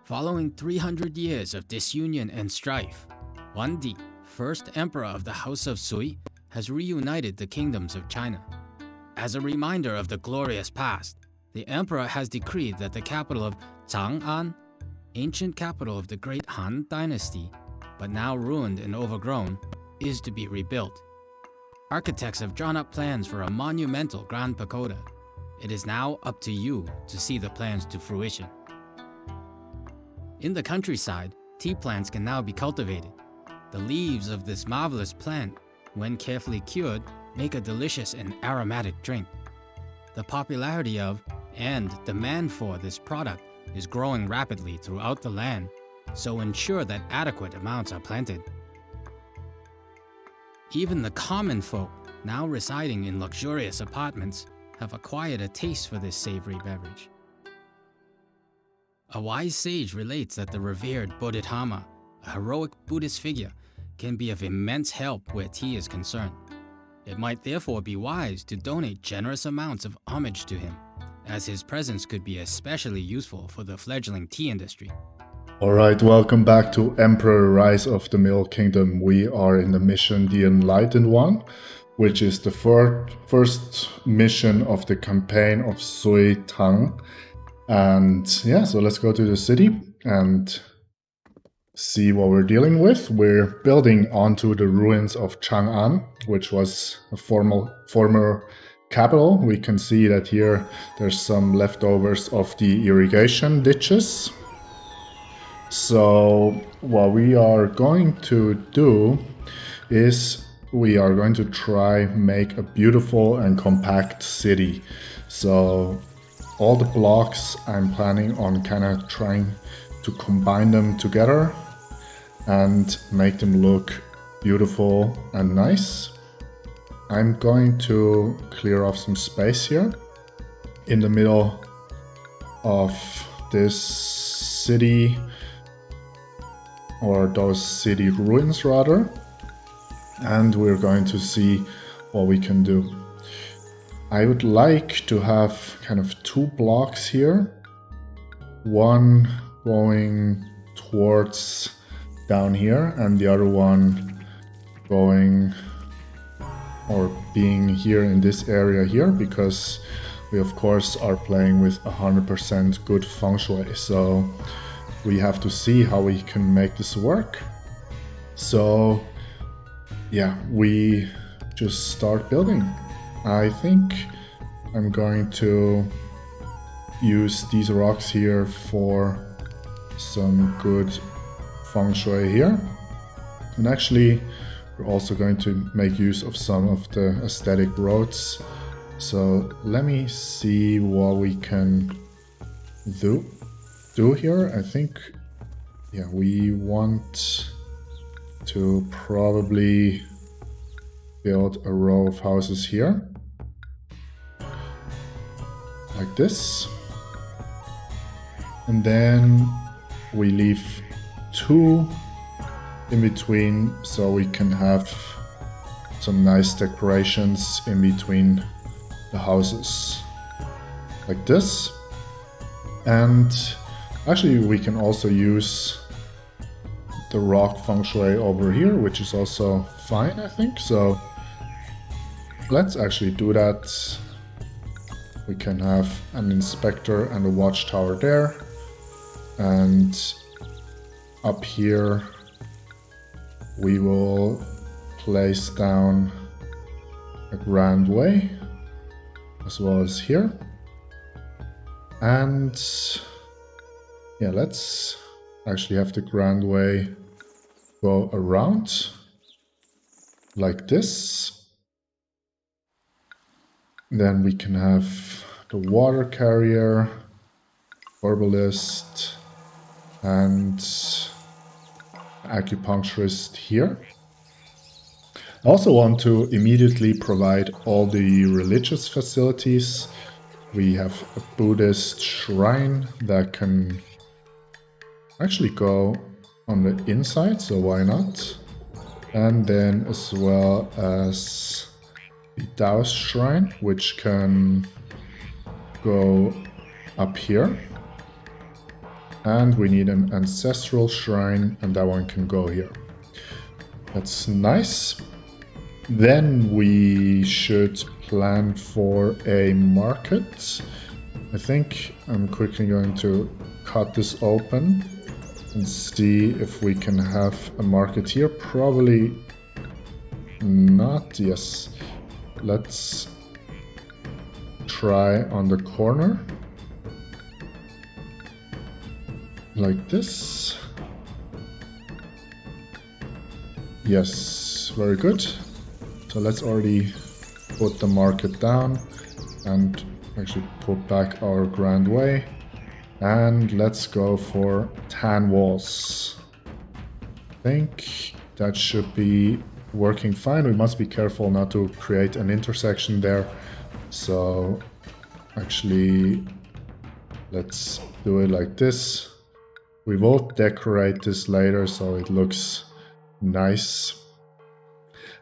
Following 300 years of disunion and strife, Di, first emperor of the House of Sui, has reunited the kingdoms of China. As a reminder of the glorious past, the emperor has decreed that the capital of Chang'an, ancient capital of the great Han Dynasty, but now ruined and overgrown, is to be rebuilt. Architects have drawn up plans for a monumental Grand Pagoda. It is now up to you to see the plans to fruition. In the countryside, tea plants can now be cultivated. The leaves of this marvelous plant, when carefully cured, make a delicious and aromatic drink. The popularity of and demand for this product is growing rapidly throughout the land, so ensure that adequate amounts are planted. Even the common folk, now residing in luxurious apartments, have acquired a taste for this savory beverage. A wise sage relates that the revered Bodhidharma, a heroic Buddhist figure, can be of immense help where tea is concerned. It might therefore be wise to donate generous amounts of homage to him, as his presence could be especially useful for the fledgling tea industry. Alright, welcome back to Emperor Rise of the Middle Kingdom. We are in the mission The Enlightened One, which is the first mission of the campaign of Sui-Tang. And yeah, so let's go to the city and see what we're dealing with. We're building onto the ruins of Chang'an, which was a former capital. We can see that here there's some leftovers of the irrigation ditches. So what we are going to do is we are going to try make a beautiful and compact city. So all the blocks I'm planning on kind of trying to combine them together and make them look beautiful and nice. I'm going to clear off some space here in the middle of this city, or those city ruins rather, and we're going to see what we can do. I would like to have kind of two blocks here, one going towards down here and the other one going or being here in this area here, because we of course are playing with 100% good feng shui, so we have to see how we can make this work. So yeah, we just start building. I think I'm going to use these rocks here for some good feng shui here. And actually, we're also going to make use of some of the aesthetic roads. So let me see what we can do here. I think, yeah, we want to probably build a row of houses here, like this. And then we leave two in between so we can have some nice decorations in between the houses, like this. And actually we can also use the rock feng shui over here, which is also fine, I think. So let's actually do that. We can have an inspector and a watchtower there, and up here we will place down a grand way as well as here. And yeah, let's actually have the grand way go around like this. Then we can have the water carrier, herbalist, and acupuncturist here. I also want to immediately provide all the religious facilities. We have a Buddhist shrine that can actually go on the inside, so why not? And then as well as the Taoist shrine, which can go up here. And we need an ancestral shrine, and that one can go here. That's nice. Then we should plan for a market. I think I'm quickly going to cut this open and see if we can have a market here. Probably not. Yes. Let's try on the corner. Like this. Yes, very good. So let's already put the market down and actually put back our grand way. And let's go for tan walls. I think that should be working fine. We must be careful not to create an intersection there. So actually, let's do it like this. We will decorate this later so it looks nice.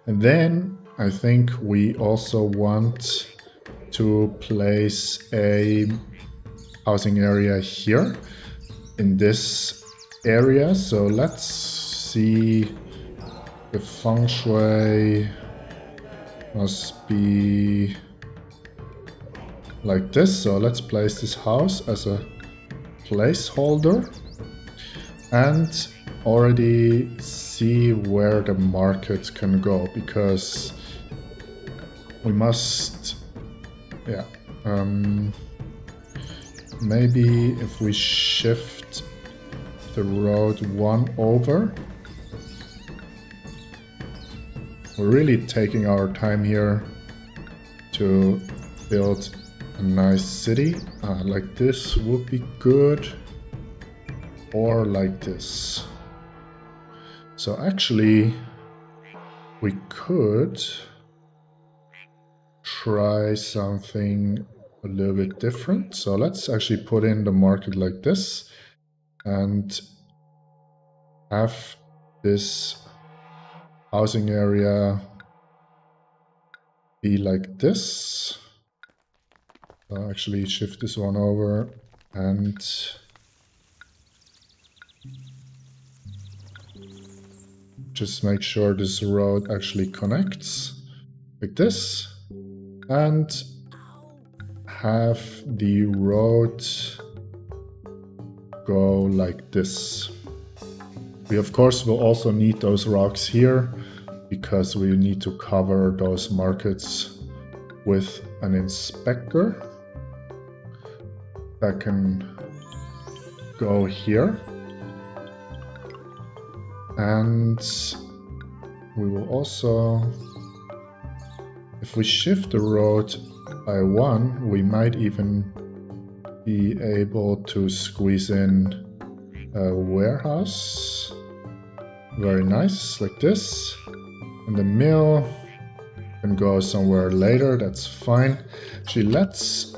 And then I think we also want to place a housing area here in this area. So let's see, the feng shui must be like this. So let's place this house as a placeholder and already see where the market can go, because we must, yeah, maybe if we shift the road 1 over. We're really taking our time here to build a nice city. Like this would be good, or like this. So actually, we could try something a little bit different. So let's actually put in the market like this and have this housing area be like this. I'll actually shift this one over and just make sure this road actually connects like this, and have the road go like this. We of course will also need those rocks here because we need to cover those markets with an inspector that can go here. And we will also, if we shift the road by 1, we might even be able to squeeze in a warehouse. Very nice, like this. And the mill can go somewhere later, that's fine. Actually, let's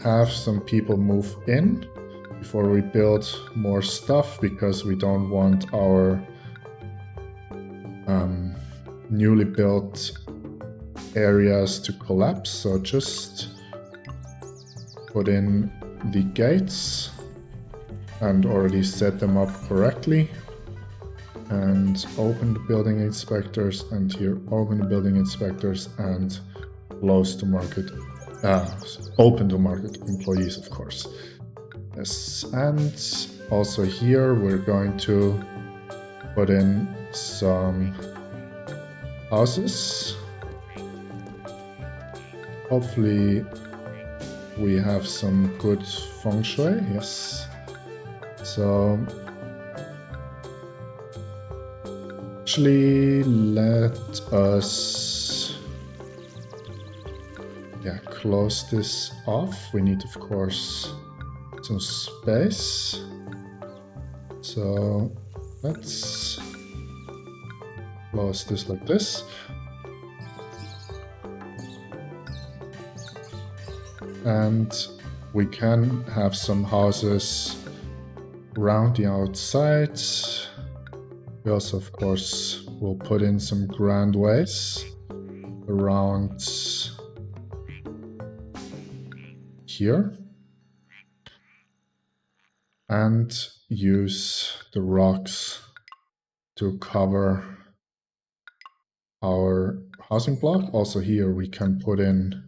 have some people move in before we build more stuff, because we don't want our newly built areas to collapse. So just put in the gates and already set them up correctly, and open the building inspectors, and here open the building inspectors and close the market, open the market employees, of course. Yes, and also here we're going to put in some houses. Hopefully we have some good feng shui, yes. So actually let us close this off. We need, of course, some space. So let's close this like this. And we can have some houses around the outside. We also, of course, will put in some grand ways around here. And use the rocks to cover our housing block. Also here we can put in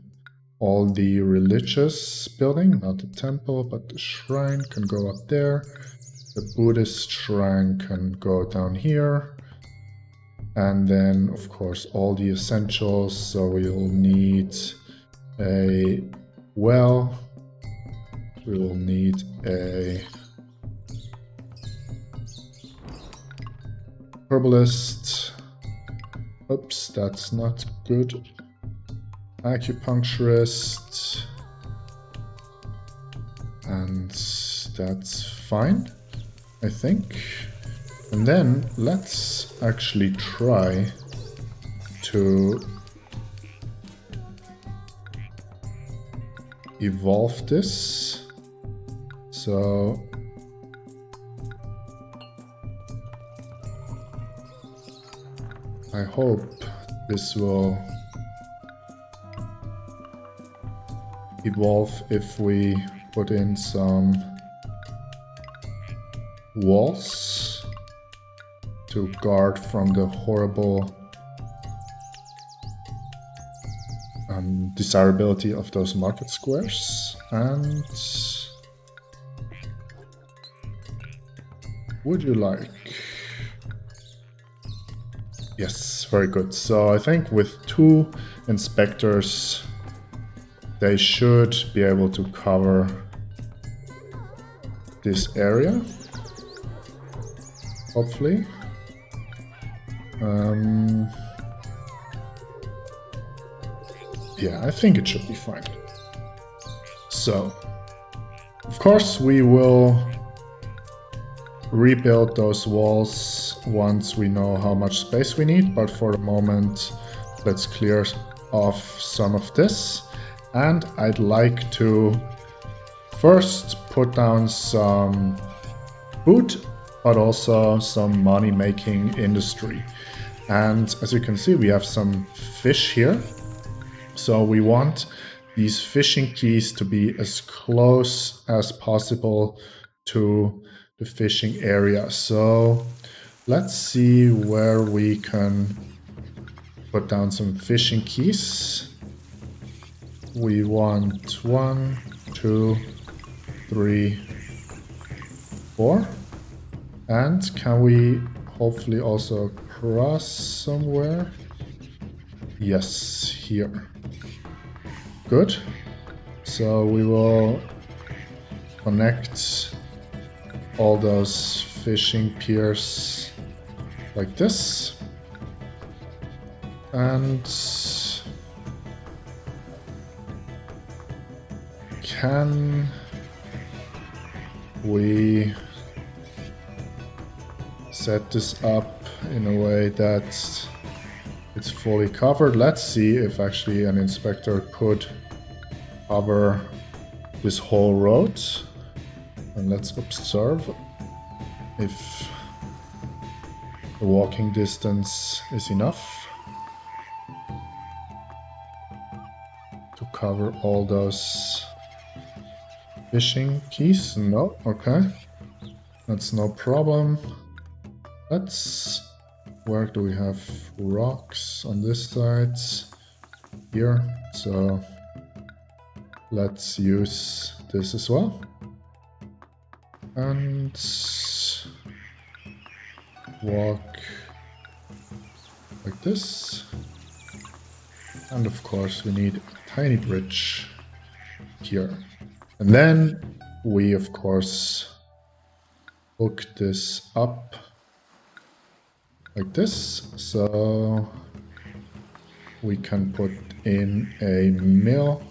all the religious building, not the temple, but the shrine can go up there. The Buddhist shrine can go down here. And then, of course, all the essentials. So we'll need a well. We'll need a herbalist. Oops, that's not good. Acupuncturist. And that's fine, I think. And then let's actually try to evolve this. So I hope this will evolve if we put in some walls to guard from the horrible desirability of those market squares. And would you like? Yes, very good. So I think with 2 inspectors, they should be able to cover this area, hopefully. Yeah, I think it should be fine. So, of course, we will rebuild those walls once we know how much space we need, but for the moment, let's clear off some of this. And I'd like to first put down some food, but also some money-making industry. And as you can see, we have some fish here. So we want these fishing quays to be as close as possible to the fishing area. So let's see where we can put down some fishing quays. We want 1, 2, 3, 4. And can we hopefully also cross somewhere? Yes, here. Good. So we will connect all those fishing piers like this. And can we set this up in a way that it's fully covered? Let's see if actually an inspector could cover this whole road. And let's observe if the walking distance is enough to cover all those fishing quays. No, okay, that's no problem. Where do we have rocks on this side? Here, so let's use this as well. And walk like this. And of course we need a tiny bridge here. And then we of course hook this up like this, so we can put in a mill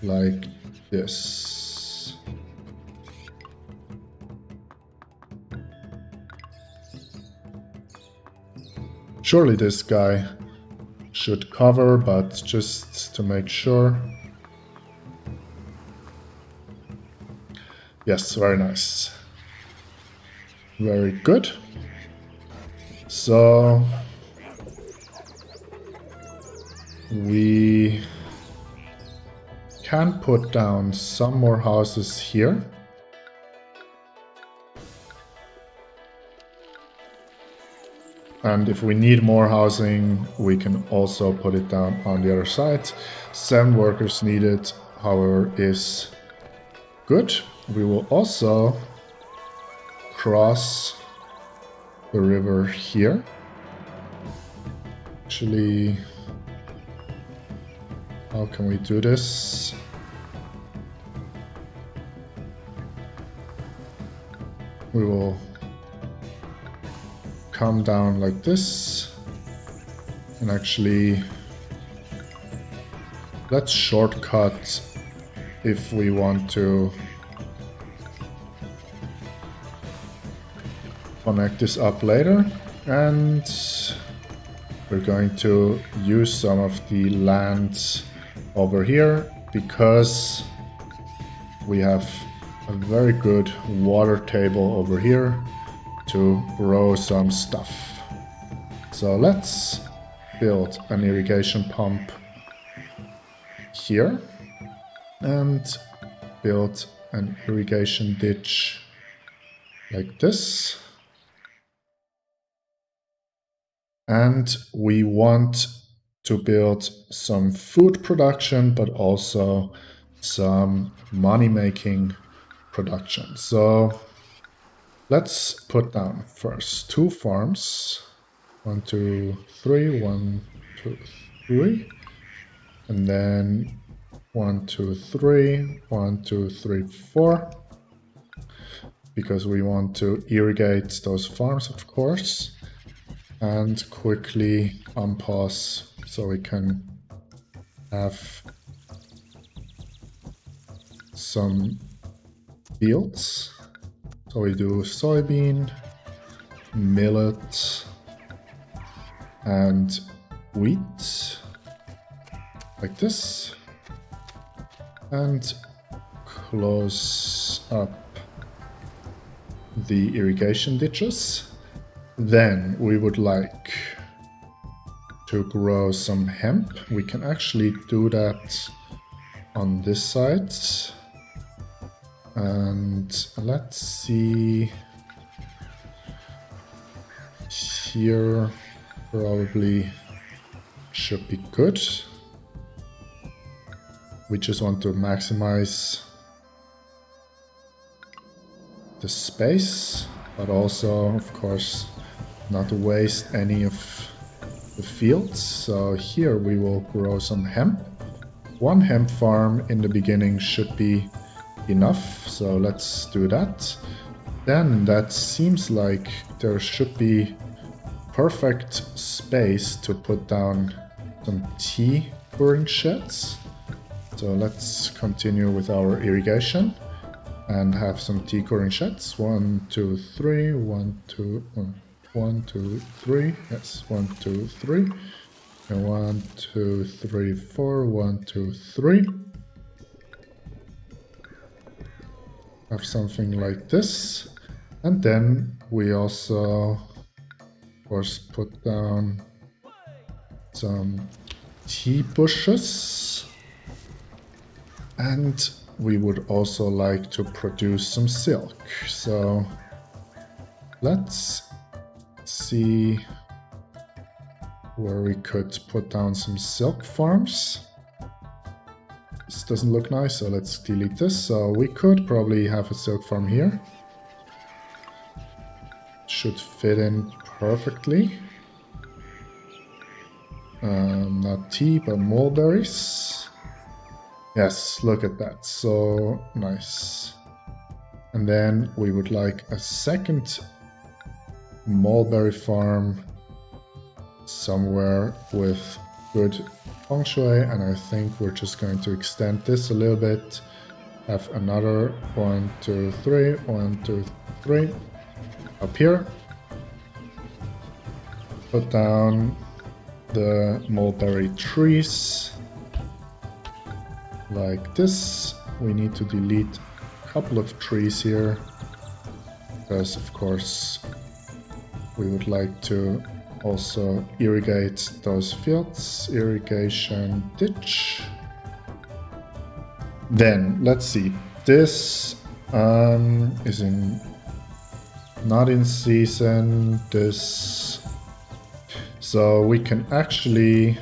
like this. Surely this guy should cover, but just to make sure. Yes, very nice. Very good. So we can put down some more houses here. And if we need more housing, we can also put it down on the other side. 7 workers needed, however, is good. We will also cross the river here. Actually, how can we do this? We will come down like this, and actually let's shortcut if we want to connect this up later. And we're going to use some of the land over here because we have a very good water table over here to grow some stuff. So let's build an irrigation pump here and build an irrigation ditch like this. And we want to build some food production, but also some money-making production. So let's put down first 2 farms. 1, 2, 3, 1, 2, 3. And then 1, 2, 3, 1, 2, 3, 4. Because we want to irrigate those farms, of course. And quickly unpause so we can have some fields. So we do soybean, millet, and wheat, like this. And close up the irrigation ditches. Then we would like to grow some hemp. We can actually do that on this side. And let's see. Here probably should be good. We just want to maximize the space, but also, of course, not waste any of the fields. So here we will grow some hemp. 1 hemp farm in the beginning should be enough, so let's do that. Then that seems like there should be perfect space to put down some tea brewing sheds. So let's continue with our irrigation and have some tea growing sheds. 1, 2, 3, 1, 2, 1, 2, 3. Yes, 1, 2, 3. And 1, 2, 3, 4. 1, 2, 3. Have something like this. And then we also, of course, put down some tea bushes. And we would also like to produce some silk. So let's see where we could put down some silk farms. This doesn't look nice, so let's delete this. So we could probably have a silk farm here. Should fit in perfectly. Not tea, but mulberries. Yes, look at that, so nice. And then we would like a second mulberry farm somewhere with good feng shui, and I think we're just going to extend this a little bit. Have another 1, 2, 3, 1, 2, 3 up here. Put down the mulberry trees like this. We need to delete a couple of trees here because, of course, we would like to also irrigate those fields. Irrigation ditch. Then let's see. This is not in season. This So we can actually,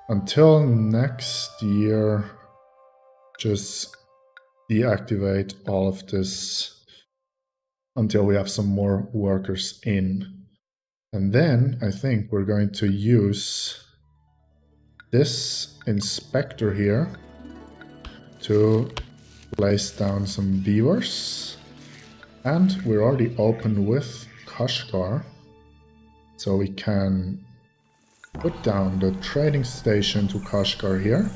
until next year, just deactivate all of this until we have some more workers in. And then I think we're going to use this inspector here to place down some beavers. And we're already open with Kashgar, so we can put down the trading station to Kashgar here.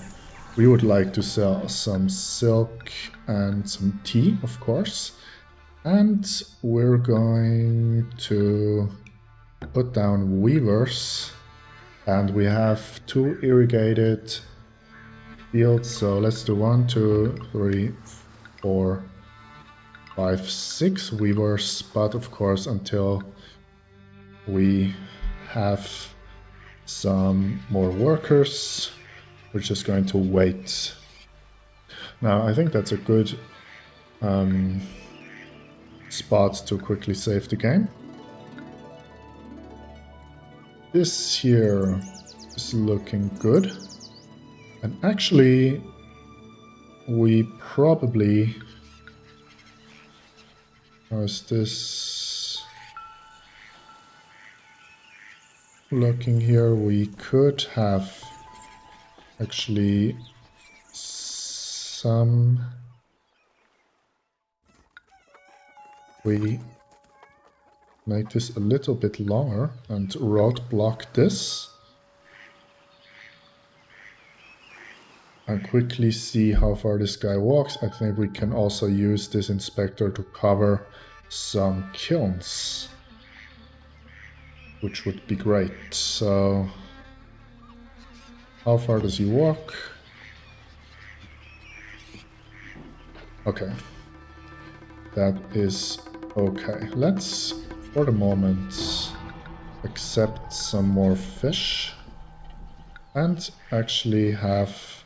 We would like to sell some silk and some tea, of course. And we're going to put down weavers. And we have 2 irrigated fields. So let's do 1, 2, 3, 4, 5, 6 weavers. But of course, until we have some more workers, we're just going to wait. Now, I think that's a good spot to quickly save the game. This here is looking good. And actually, we probably... How is this looking here? We could have actually some... We make this a little bit longer and roadblock this. And quickly see how far this guy walks. I think we can also use this inspector to cover some kilns, which would be great. So, how far does he walk? Okay, that is okay. Let's, for the moment, accept some more fish and actually have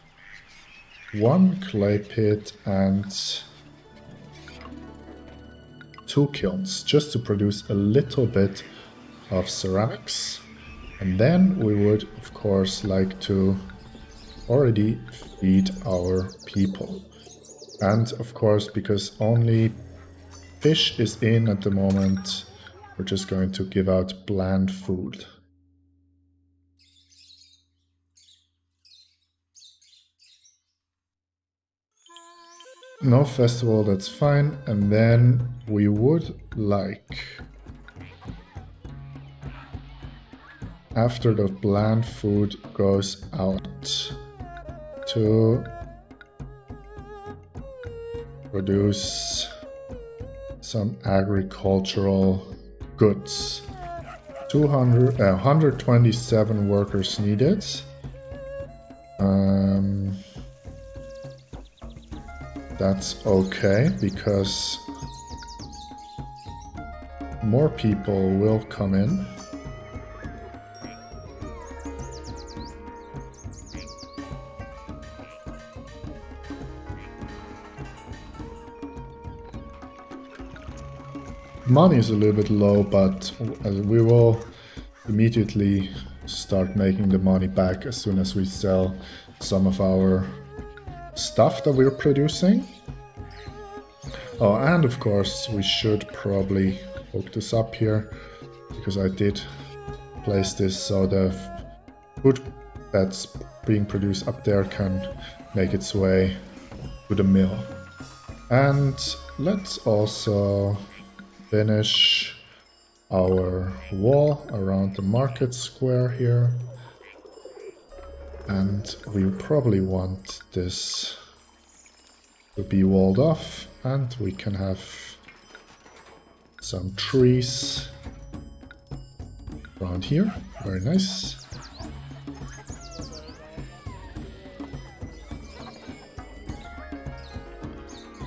1 clay pit and 2 kilns, just to produce a little bit of ceramics. And then we would, of course, like to already feed our people. And of course, because only fish is in at the moment, we're just going to give out bland food. No festival, that's fine. And then we would like, after the bland food goes out, to produce some agricultural goods. 127 workers needed. That's okay, because more people will come in. Money is a little bit low, but we will immediately start making the money back as soon as we sell some of our stuff that we're producing. Oh, and of course we should probably hook this up here, because I did place this so the food that's being produced up there can make its way to the mill. And let's also finish our wall around the market square here. And we probably want this to be walled off, and we can have some trees around here. Very nice.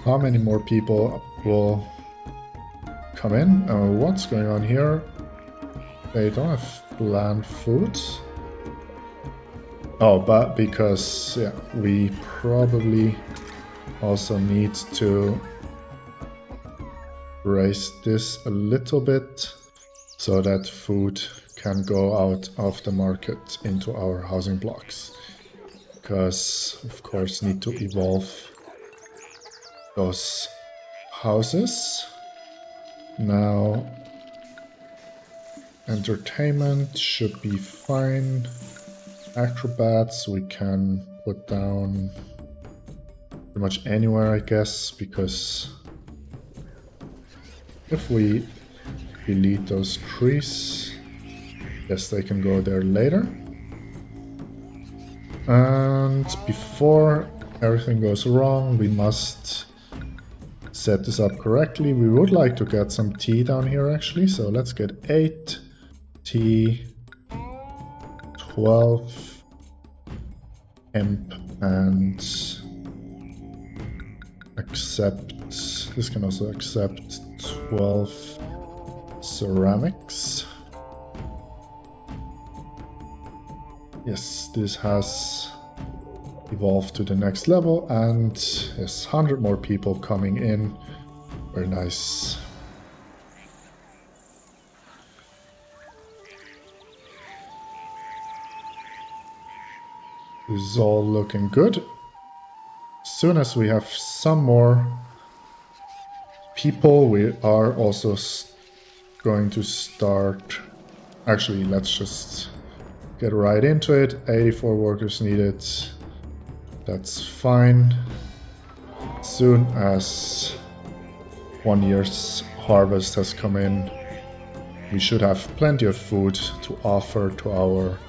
How many more people will come in? What's going on here? They don't have bland foods. Oh, but because yeah, we probably also need to raise this a little bit so that food can go out of the market into our housing blocks. Because, of course, need to evolve those houses. Now, entertainment should be fine. Acrobats we can put down pretty much anywhere, I guess, because if we delete those trees, yes, they can go there later. And before everything goes wrong, we must set this up correctly. We would like to get some tea down here actually, so let's get 8 tea, 12 hemp, and accept, this can also accept 12 ceramics. Yes, this has evolved to the next level, and yes, 100 more people coming in. Very nice. This is all looking good. As soon as we have some more people, we are also going to start. Actually, let's just get right into it. 84 workers needed. That's fine. As soon as 1 year's harvest has come in, we should have plenty of food to offer to our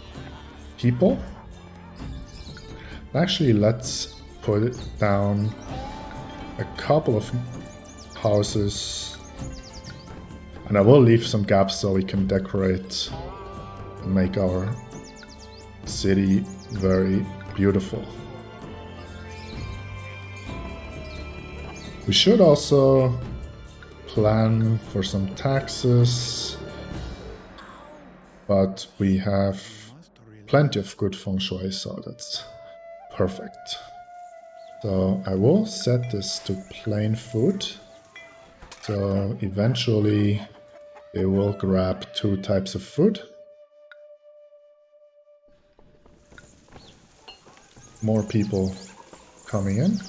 people. Actually, let's put it down a couple of houses, and I will leave some gaps so we can decorate and make our city very beautiful. We should also plan for some taxes, but we have plenty of good feng shui, so that's perfect. So I will set this to plain food, so eventually they will grab 2 types of food. More people coming in.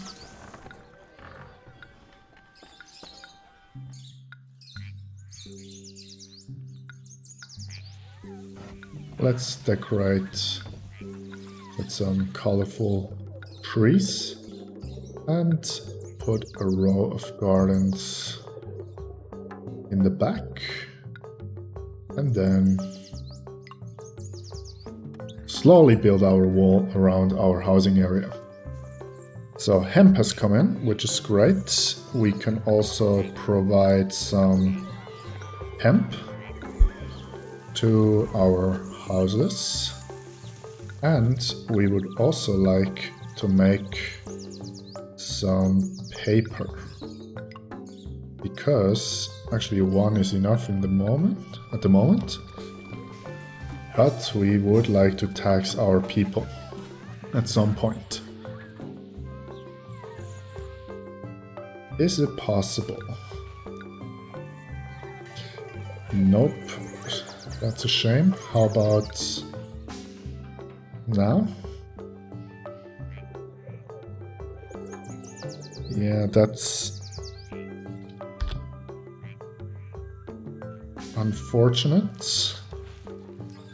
Let's decorate with some colorful trees and put a row of gardens in the back, and then slowly build our wall around our housing area. So hemp has come in, which is great. We can also provide some hemp to our houses, and we would also like to make some paper, because actually 1 is enough at the moment, but we would like to tax our people at some point. Is it possible? Nope. That's a shame. How about now? Yeah, that's unfortunate.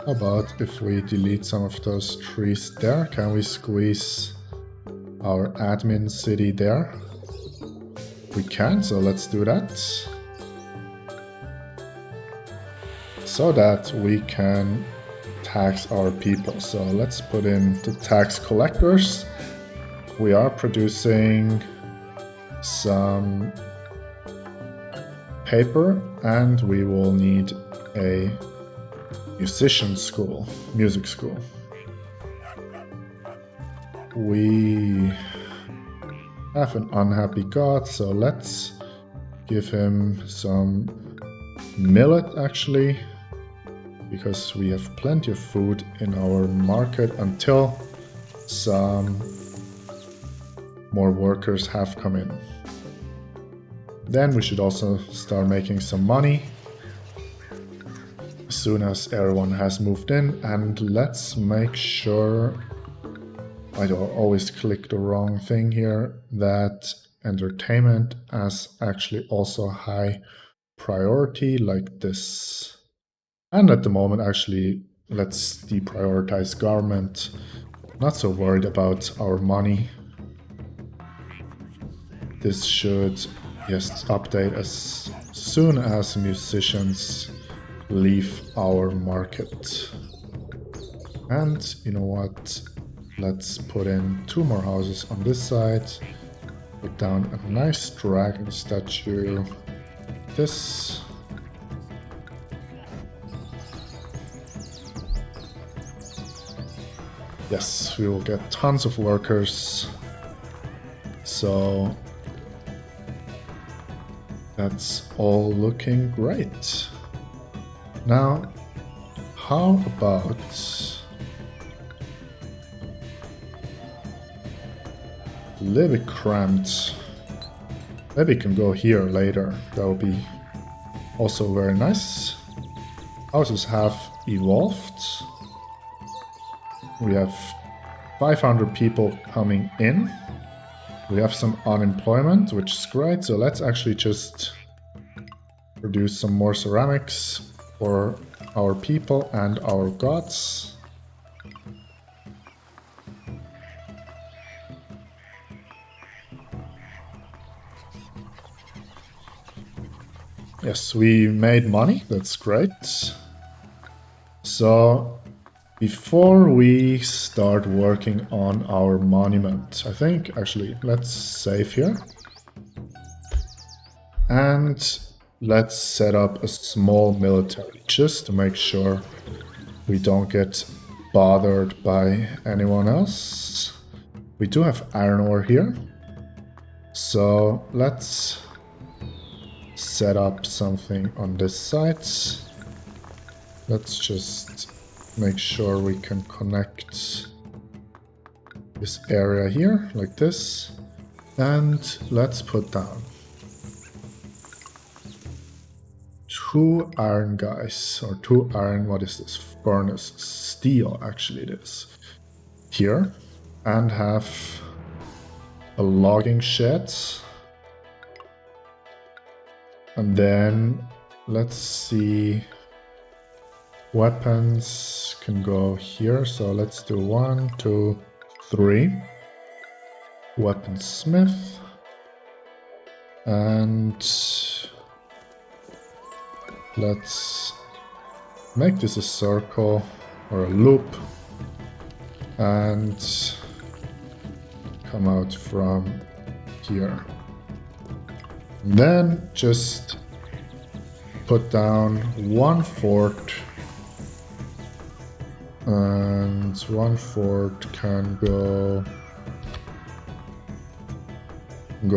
How about if we delete some of those trees there? Can we squeeze our admin city there? We can, so let's do that. So that we can tax our people. So let's put in the tax collectors. We are producing some paper, and we will need a music school. We have an unhappy god, so let's give him some millet actually, because we have plenty of food in our market until some more workers have come in. Then we should also start making some money. As soon as everyone has moved in, and let's make sure, I always click the wrong thing here, that entertainment is actually also high priority like this. And at the moment, actually, let's deprioritize government. Not so worried about our money. This should, yes, update as soon as musicians leave our market. And you know what? Let's put in 2 more houses on this side. Put down a nice dragon statue. This. Yes, we will get tons of workers. So that's all looking great. Now, how about a little bit cramped? Maybe we can go here later. That would be also very nice. Houses have evolved. We have 500 people coming in. We have some unemployment, which is great. So let's actually just produce some more ceramics for our people and our gods. Yes, we made money. That's great. So before we start working on our monument, I think actually let's save here. And let's set up a small military just to make sure we don't get bothered by anyone else. We do have iron ore here. So let's set up something on this side. Let's just make sure we can connect this area here like this. And let's put down 2 iron guys, or 2 iron, what is this, furnace, steel actually it is, here, and have a logging shed. And then let's see, weapons can go here, so let's do 1, 2, 3. Weaponsmith. And let's make this a circle or a loop and come out from here. And then just put down 1 fort, and 1 fort can go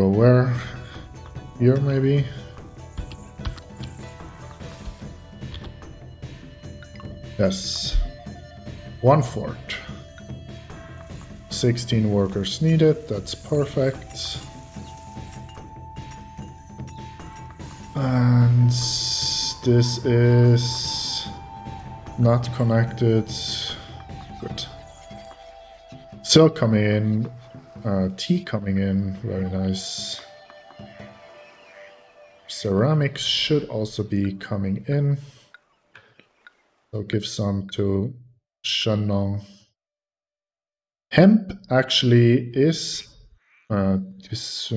where? Here maybe? Yes, 1 fort. 16 workers needed, that's perfect. And this is not connected. Good. Silk coming in, tea coming in, very nice. Ceramics should also be coming in. So give some to Shenong. Hemp actually is yes,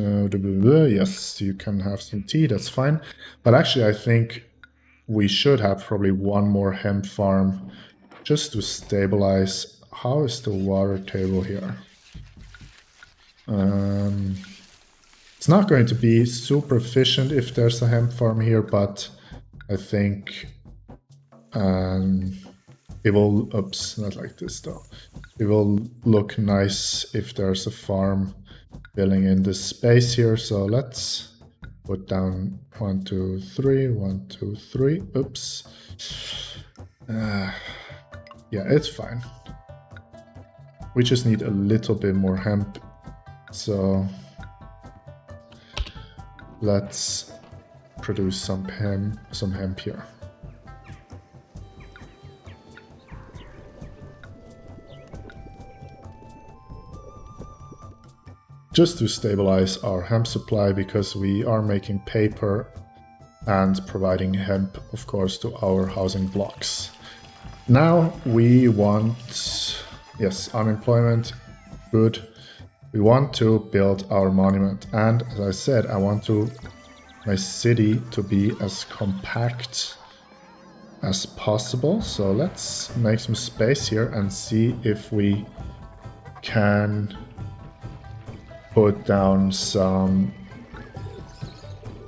you can have some tea, that's fine. But actually I think we should have probably 1 more hemp farm just to stabilize. How is the water table here? It's not going to be super efficient if there's a hemp farm here, but I think it will, oops, not like this though. It will look nice if there's a farm filling in this space here. So let's put down 1, 2, 3, 1, 2, 3. Oops. Yeah, it's fine. We just need a little bit more hemp. So let's produce some hemp here. just to stabilize our hemp supply, because we are making paper and providing hemp, of course, to our housing blocks. Now we want, yes, unemployment, good. We want to build our monument, and as I said, I want my city to be as compact as possible. So let's make some space here and see if we can put down some.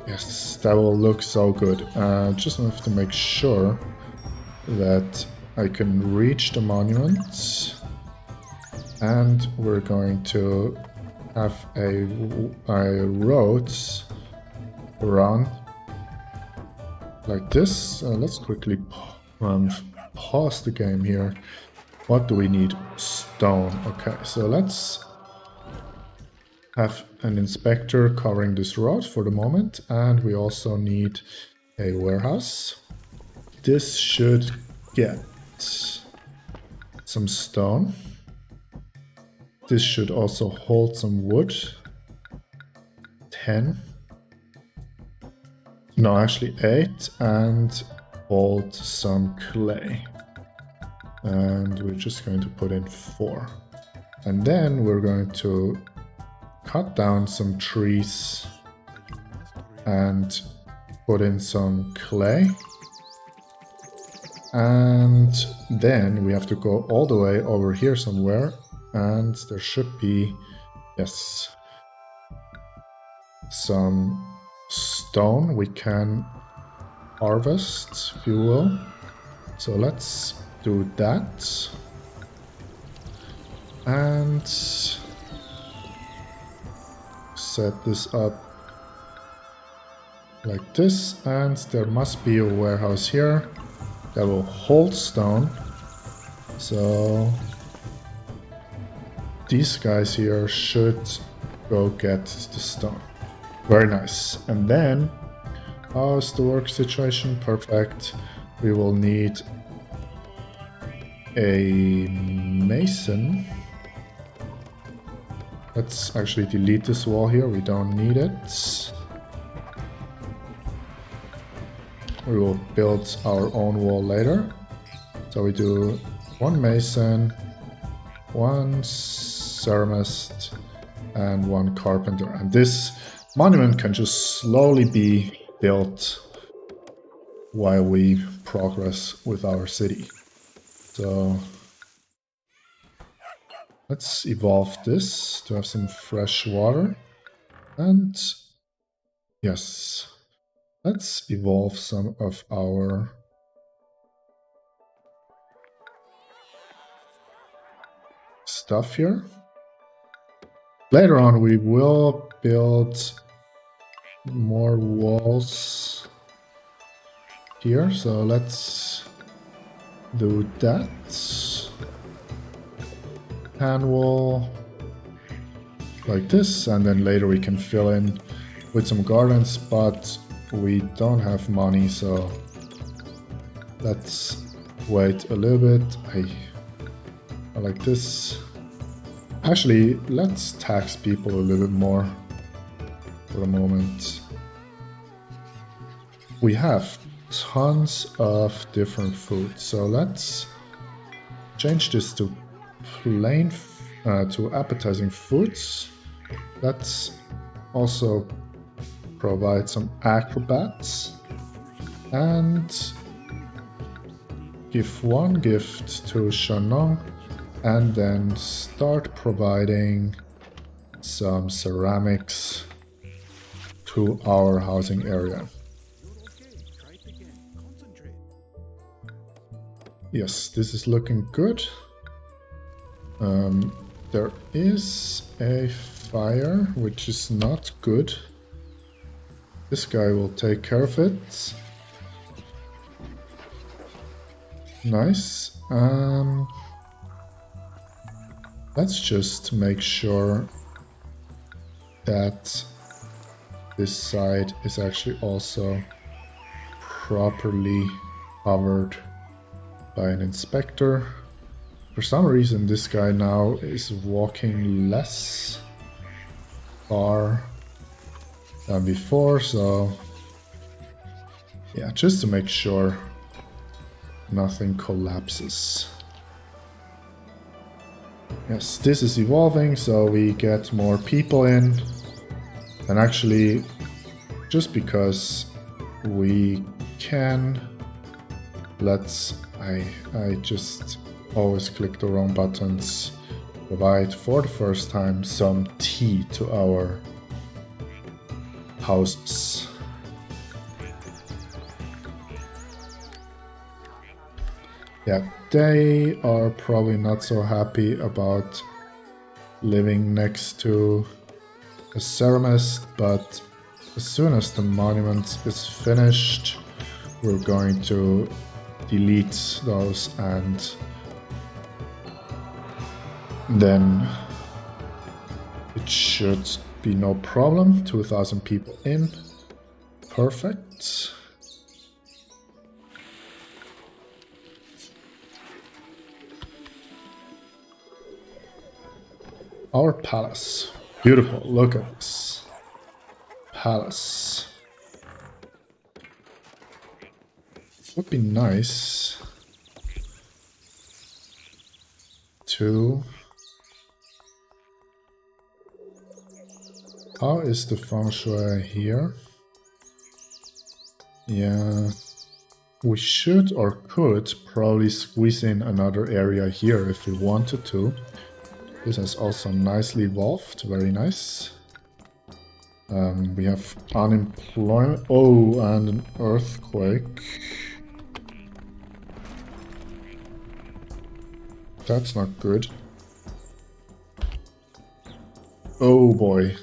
Yes, that will look so good. Just have to make sure that I can reach the monument. And we're going to have a road around like this. Let's quickly pause the game here. What do we need? Stone. Okay, so let's have an inspector covering this road for the moment, and we also need a warehouse. This should get some stone. This should also hold some wood. 10. No, actually 8, and hold some clay. And we're just going to put in 4. And then we're going to cut down some trees and put in some clay. And then we have to go all the way over here somewhere, and there should be, yes, some stone we can harvest, if you will. So let's do that. And set this up like this, and there must be a warehouse here that will hold stone. So these guys here should go get the stone. Very nice. And then, how's the work situation? Perfect. We will need a mason. Let's actually delete this wall here. We don't need it. We will build our own wall later. So we do 1 mason, 1 ceramist, and 1 carpenter. And this monument can just slowly be built while we progress with our city. So let's evolve this to have some fresh water. And yes, let's evolve some of our stuff here. Later on, we will build more walls here. So let's do that. Hand wall like this, and then later we can fill in with some gardens, but we don't have money, so let's wait a little bit. I like this. Actually, let's tax people a little bit more for a moment. We have tons of different food, so let's change this to plain to appetizing foods. Let's also provide some acrobats and give 1 gift to Shannon, and then start providing some ceramics to our housing area. Yes, this is looking good. There is a fire, which is not good. This guy will take care of it. Nice. Let's just make sure that this side is actually also properly covered by an inspector. For some reason, this guy now is walking less far than before, so yeah, just to make sure nothing collapses. Yes, this is evolving, so we get more people in. And actually, just because we can, I just always click the wrong buttons. Provide for the first time some tea to our houses. Yeah, they are probably not so happy about living next to a ceramist, but as soon as the monument is finished, we're going to delete those, and then it should be no problem. 2,000 people in. Perfect. Our palace. Beautiful. Look at this. Palace. Would be nice to... How is the feng shui here? Yeah, we should or could probably squeeze in another area here if we wanted to. This has also nicely evolved, very nice. We have unemployment. Oh, and an earthquake. That's not good. Oh boy.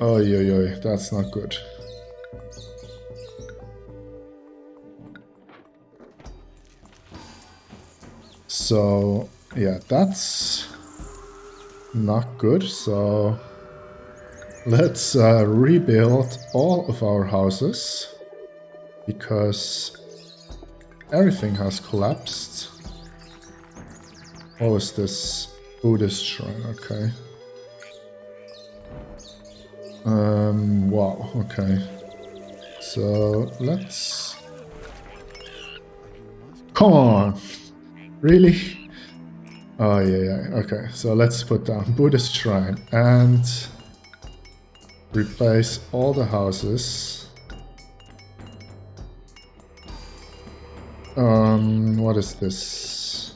Oh, yeah, that's not good. So, yeah, that's not good. So, let's rebuild all of our houses, because everything has collapsed. Oh, is this Buddhist shrine? Okay. Wow, okay. So, let's... Come on! Really? Oh, yeah, okay. So, let's put down Buddhist shrine and replace all the houses. What is this?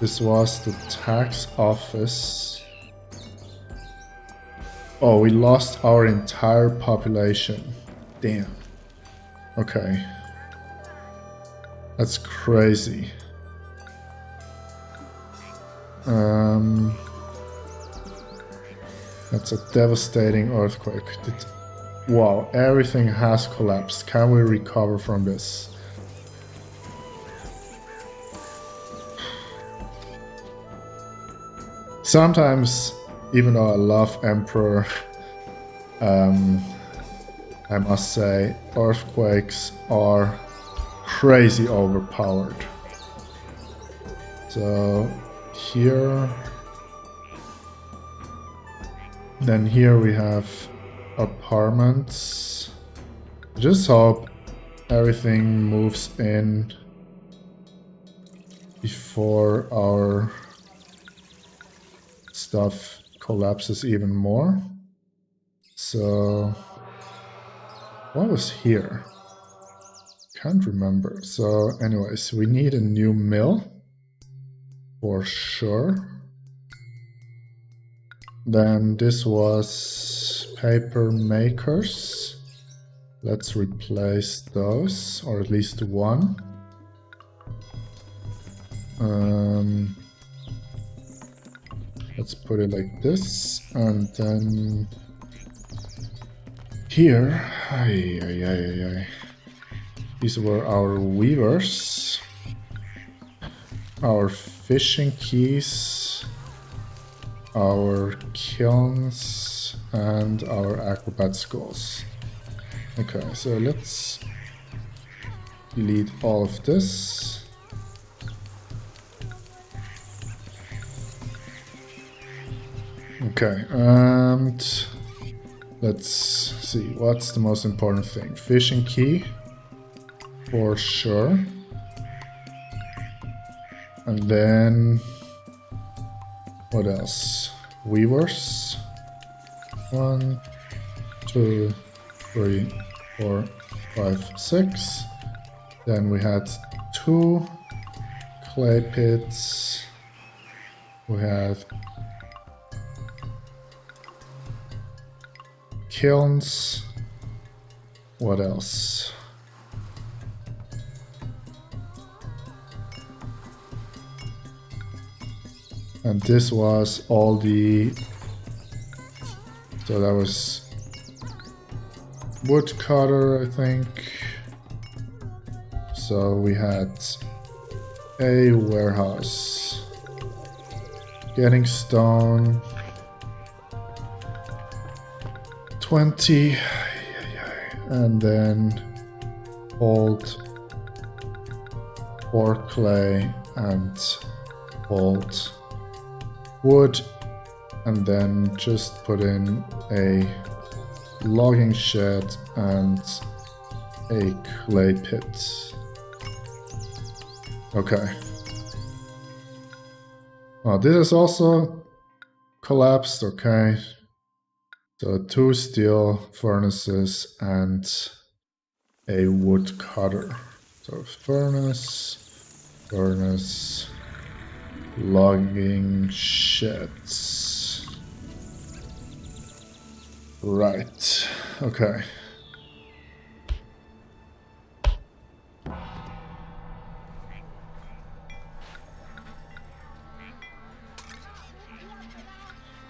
This was the tax office. Oh, we lost our entire population. Damn. Okay. That's crazy. That's a devastating earthquake. Wow, everything has collapsed. Can we recover from this? Sometimes, even though I love Emperor, I must say earthquakes are crazy overpowered. So here, then here we have apartments. Just hope everything moves in before our stuff collapses even more. So what was here? Can't remember. So anyways, we need a new mill for sure. Then this was paper makers. Let's replace those, or at least one. Let's put it like this, and then here, these were our weavers, our fishing keys, our kilns, and our acrobat schools. Okay, so let's delete all of this. Okay, and let's see, what's the most important thing? Fishing key, for sure. And then, what else? Weavers. 1, 2, 3, 4, 5, 6. Then we had 2 clay pits. We had kilns. What else? And this was all the... So that was woodcutter, I think. So we had a warehouse. Getting stone. 20. And then old or clay and old wood, and then just put in a logging shed and a clay pit. Okay. Oh, this is also collapsed, okay. So 2 steel furnaces and a wood cutter. So furnace, logging sheds. Right, okay.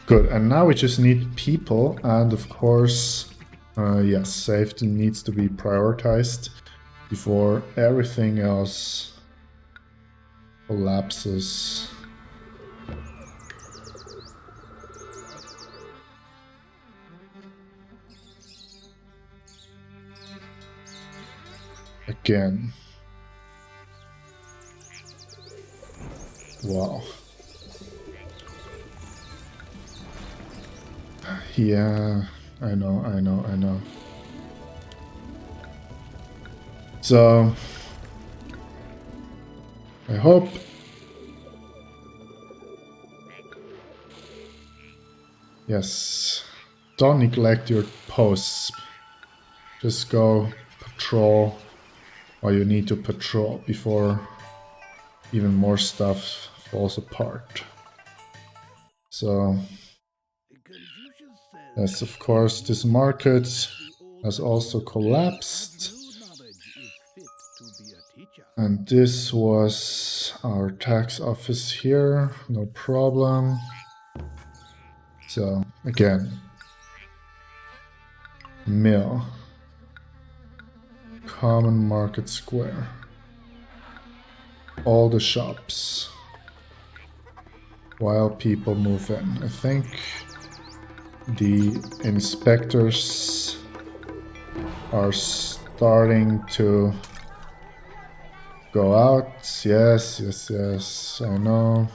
Good, and now we just need people, and of course, yes, safety needs to be prioritized before everything else collapses. Again. Wow. Yeah, I know. So, I hope yes, don't neglect your posts. Just go patrol what you need to patrol before even more stuff falls apart. So, yes, of course, this market has also collapsed. And this was our tax office here, no problem. So, again, mill, common market square, all the shops, while people move in. I think the inspectors are starting to go out. Yes, I know.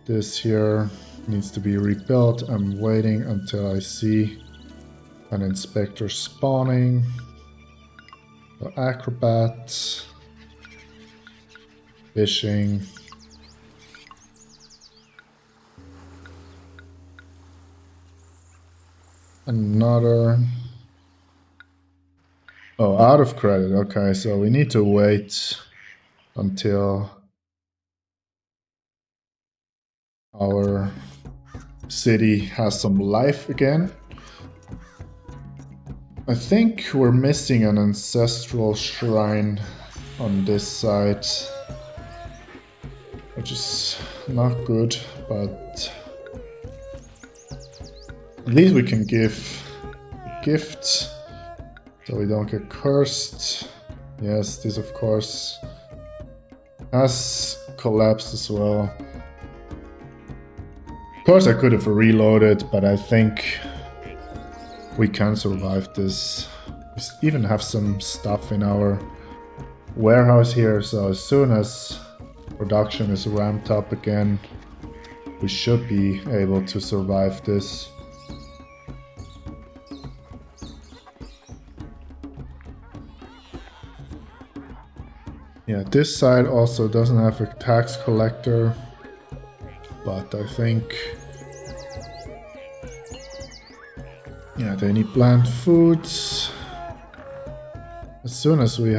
This here needs to be rebuilt. I'm waiting until I see an inspector spawning. The acrobats, fishing. Another. Oh, out of credit. Okay, so we need to wait until our city has some life again. I think we're missing an ancestral shrine on this side, which is not good, but at least we can give gifts so we don't get cursed. Yes, this of course has collapsed as well. Of course I could have reloaded, but I think we can survive this. We even have some stuff in our warehouse here, so as soon as production is ramped up again, we should be able to survive this. Yeah, this side also doesn't have a tax collector, but I think, yeah, they need plant foods. As soon as we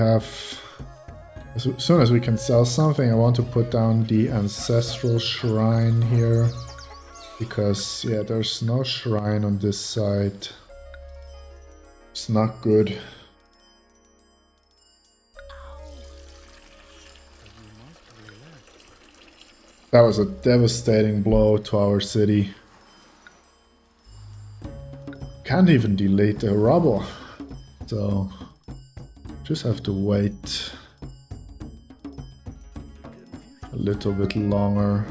can sell something, I want to put down the ancestral shrine here, because yeah, there's no shrine on this side. It's not good. That was a devastating blow to our city. Can't even delete the rubble, so just have to wait a little bit longer.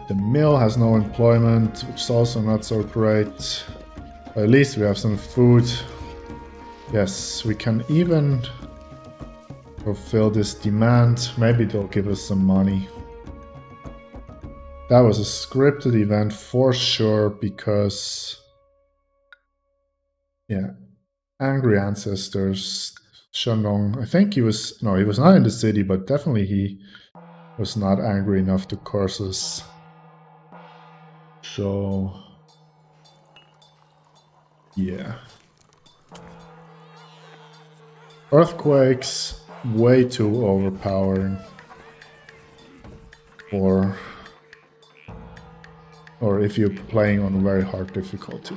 The mill has no employment, which is also not so great. But at least we have some food. Yes, we can even fulfill this demand. Maybe they'll give us some money. That was a scripted event for sure, because yeah, angry ancestors. Shandong, I think he was not in the city, but definitely he was not angry enough to curse us. So yeah. Earthquakes, way too overpowering. Or if you're playing on very hard difficulty.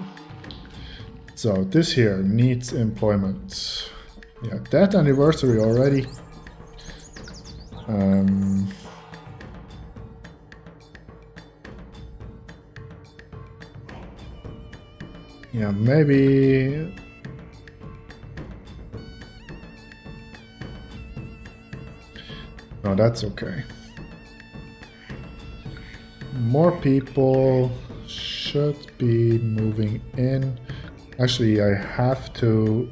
So this here needs employment. Yeah, that anniversary already. Yeah, maybe. No, that's okay. More people should be moving in. Actually, I have to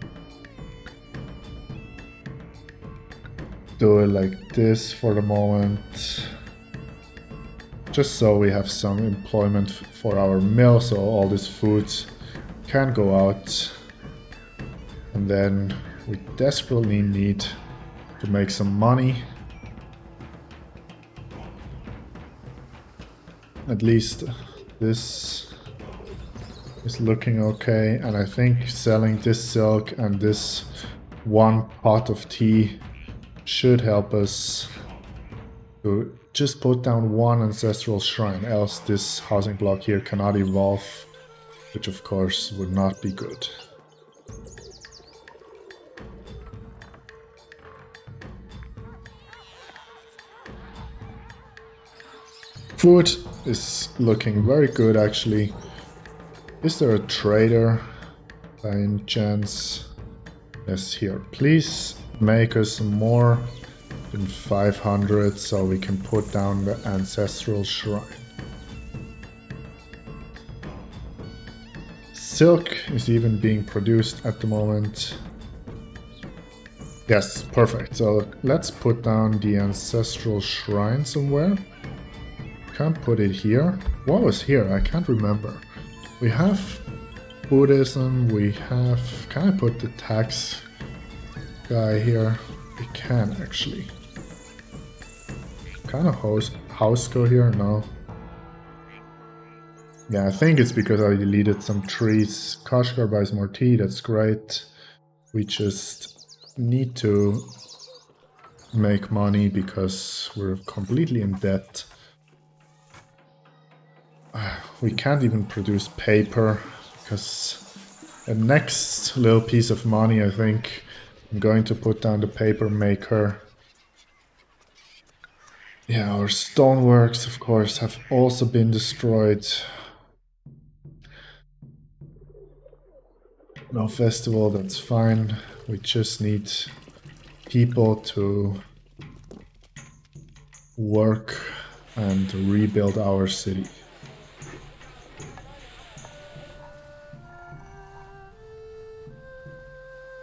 do it like this for the moment. Just so we have some employment for our mill, so all this food can go out. And then we desperately need to make some money. At least this is looking okay, and I think selling this silk and this one pot of tea should help us to just put down one ancestral shrine, else this housing block here cannot evolve, which of course would not be good. Food is looking very good actually. Is there a trader by any chance? Yes, here. Please make us more than 500 so we can put down the ancestral shrine. Silk is even being produced at the moment. Yes, perfect. So let's put down the ancestral shrine somewhere. Can't put it here. What was here? I can't remember. We have Buddhism, we have... Can I put the tax guy here? We can actually. Kind of house go here? No. Yeah, I think it's because I deleted some trees. Kashgar buys more tea, that's great. We just need to make money because we're completely in debt. We can't even produce paper because the next little piece of money, I think I'm going to put down the paper maker. Yeah, our stoneworks, of course, have also been destroyed. No festival, that's fine. We just need people to work and rebuild our city.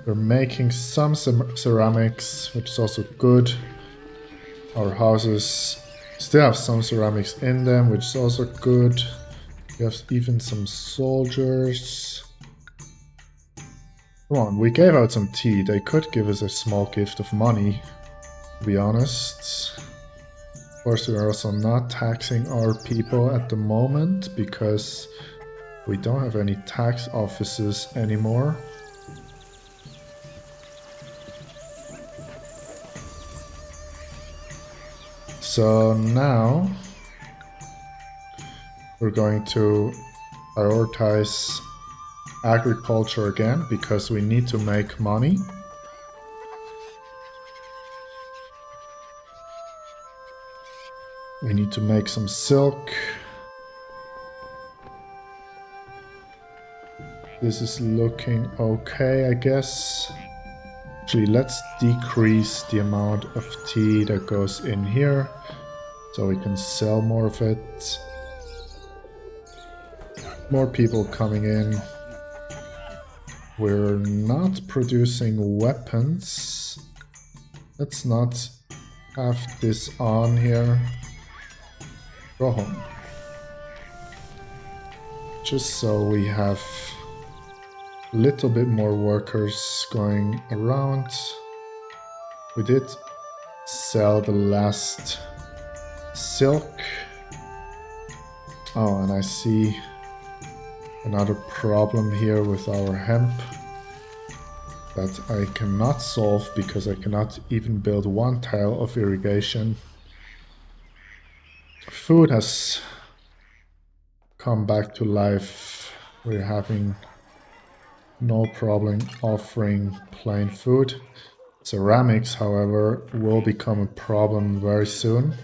We're making some ceramics, which is also good. Our houses Still have some ceramics in them, which is also good. We have even some soldiers. Come on, we gave out some tea. They could give us a small gift of money, to be honest. Of course, we are also not taxing our people at the moment because we don't have any tax offices anymore. So now we're going to prioritize agriculture again because we need to make money. We need to make some silk. This is looking okay, I guess. Actually, let's decrease the amount of tea that goes in here so we can sell more of it. More people coming in. We're not producing weapons. Let's not have this on here. Go home. Just so we have a little bit more workers going around. We did sell the last silk. Oh, and I see another problem here with our hemp that I cannot solve because I cannot even build one tile of irrigation. Food has come back to life. We're having no problem offering plain food. Ceramics, however, will become a problem very soon.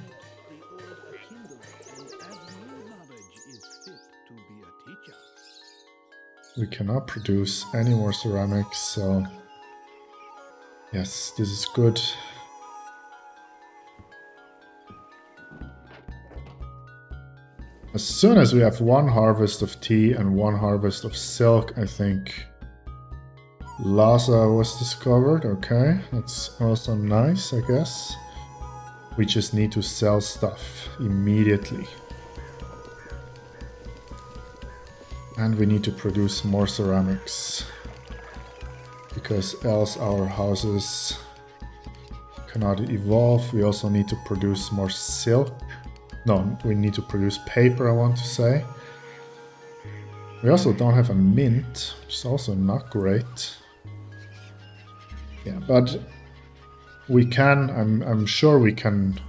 We cannot produce any more ceramics, so yes, this is good. As soon as we have one harvest of tea and one harvest of silk, I think Lhasa was discovered. Okay, that's also nice, I guess. We just need to sell stuff immediately. And we need to produce more ceramics, because else our houses cannot evolve. We also need to produce more silk. No, we need to produce paper, I want to say. We also don't have a mint, which is also not great. Yeah, but we can, I'm sure we can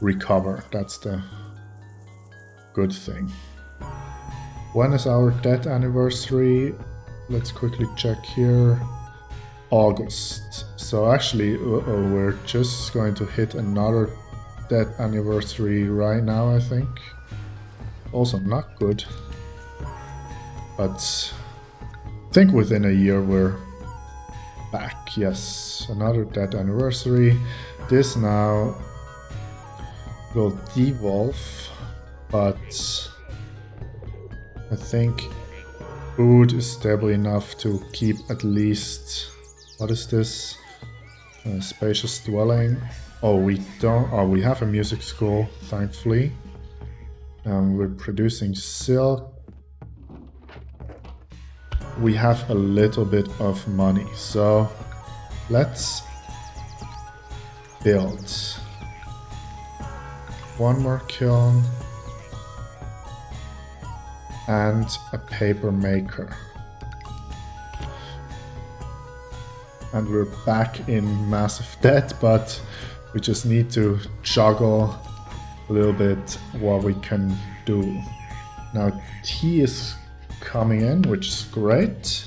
recover. That's the good thing. When is our death anniversary? Let's quickly check here. August. So actually, we're just going to hit another death anniversary right now, I think. Also not good. But I think within a year we're back. Yes, another death anniversary. This now will devolve, but I think food is stable enough to keep at least, what is this? Spacious dwelling. Oh, we don't, oh, we have a music school, thankfully. We're producing silk. We have a little bit of money, so let's build one more kiln and a paper maker. And we're back in massive debt, but we just need to juggle a little bit what we can do. Now tea is coming in, which is great.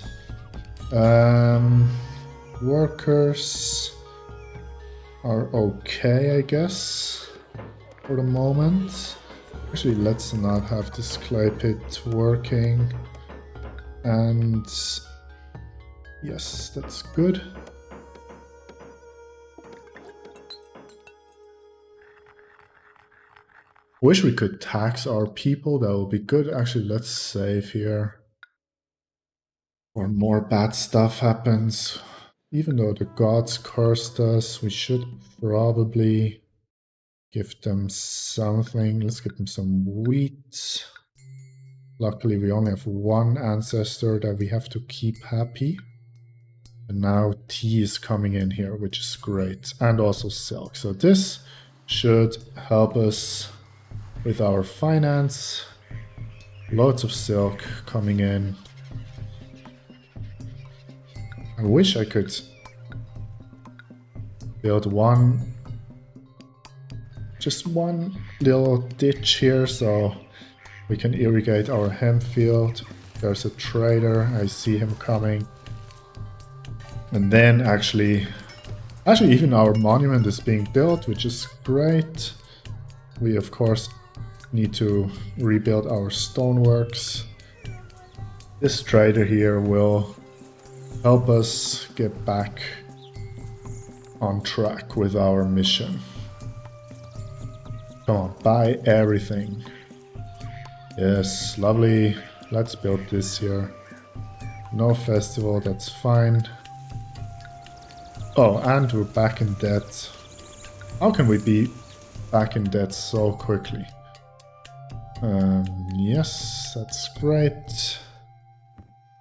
Workers are okay, I guess, for the moment. Actually, let's not have this clay pit working. And yes, that's good. Wish we could tax our people, that would be good. Actually, let's save here. Or more bad stuff happens. Even though the gods cursed us, we should probably Give them something. Let's give them some wheat. Luckily, we only have one ancestor that we have to keep happy. And now tea is coming in here, which is great. And also silk. So this should help us with our finance. Loads of silk coming in. I wish I could build just one little ditch here so we can irrigate our hemp field. There's a trader, I see him coming. And then actually even our monument is being built, which is great. We of course need to rebuild our stoneworks. This trader here will help us get back on track with our mission. Come on, buy everything. Yes, lovely. Let's build this here. No festival, that's fine. Oh, and we're back in debt. How can we be back in debt so quickly? Yes, that's great.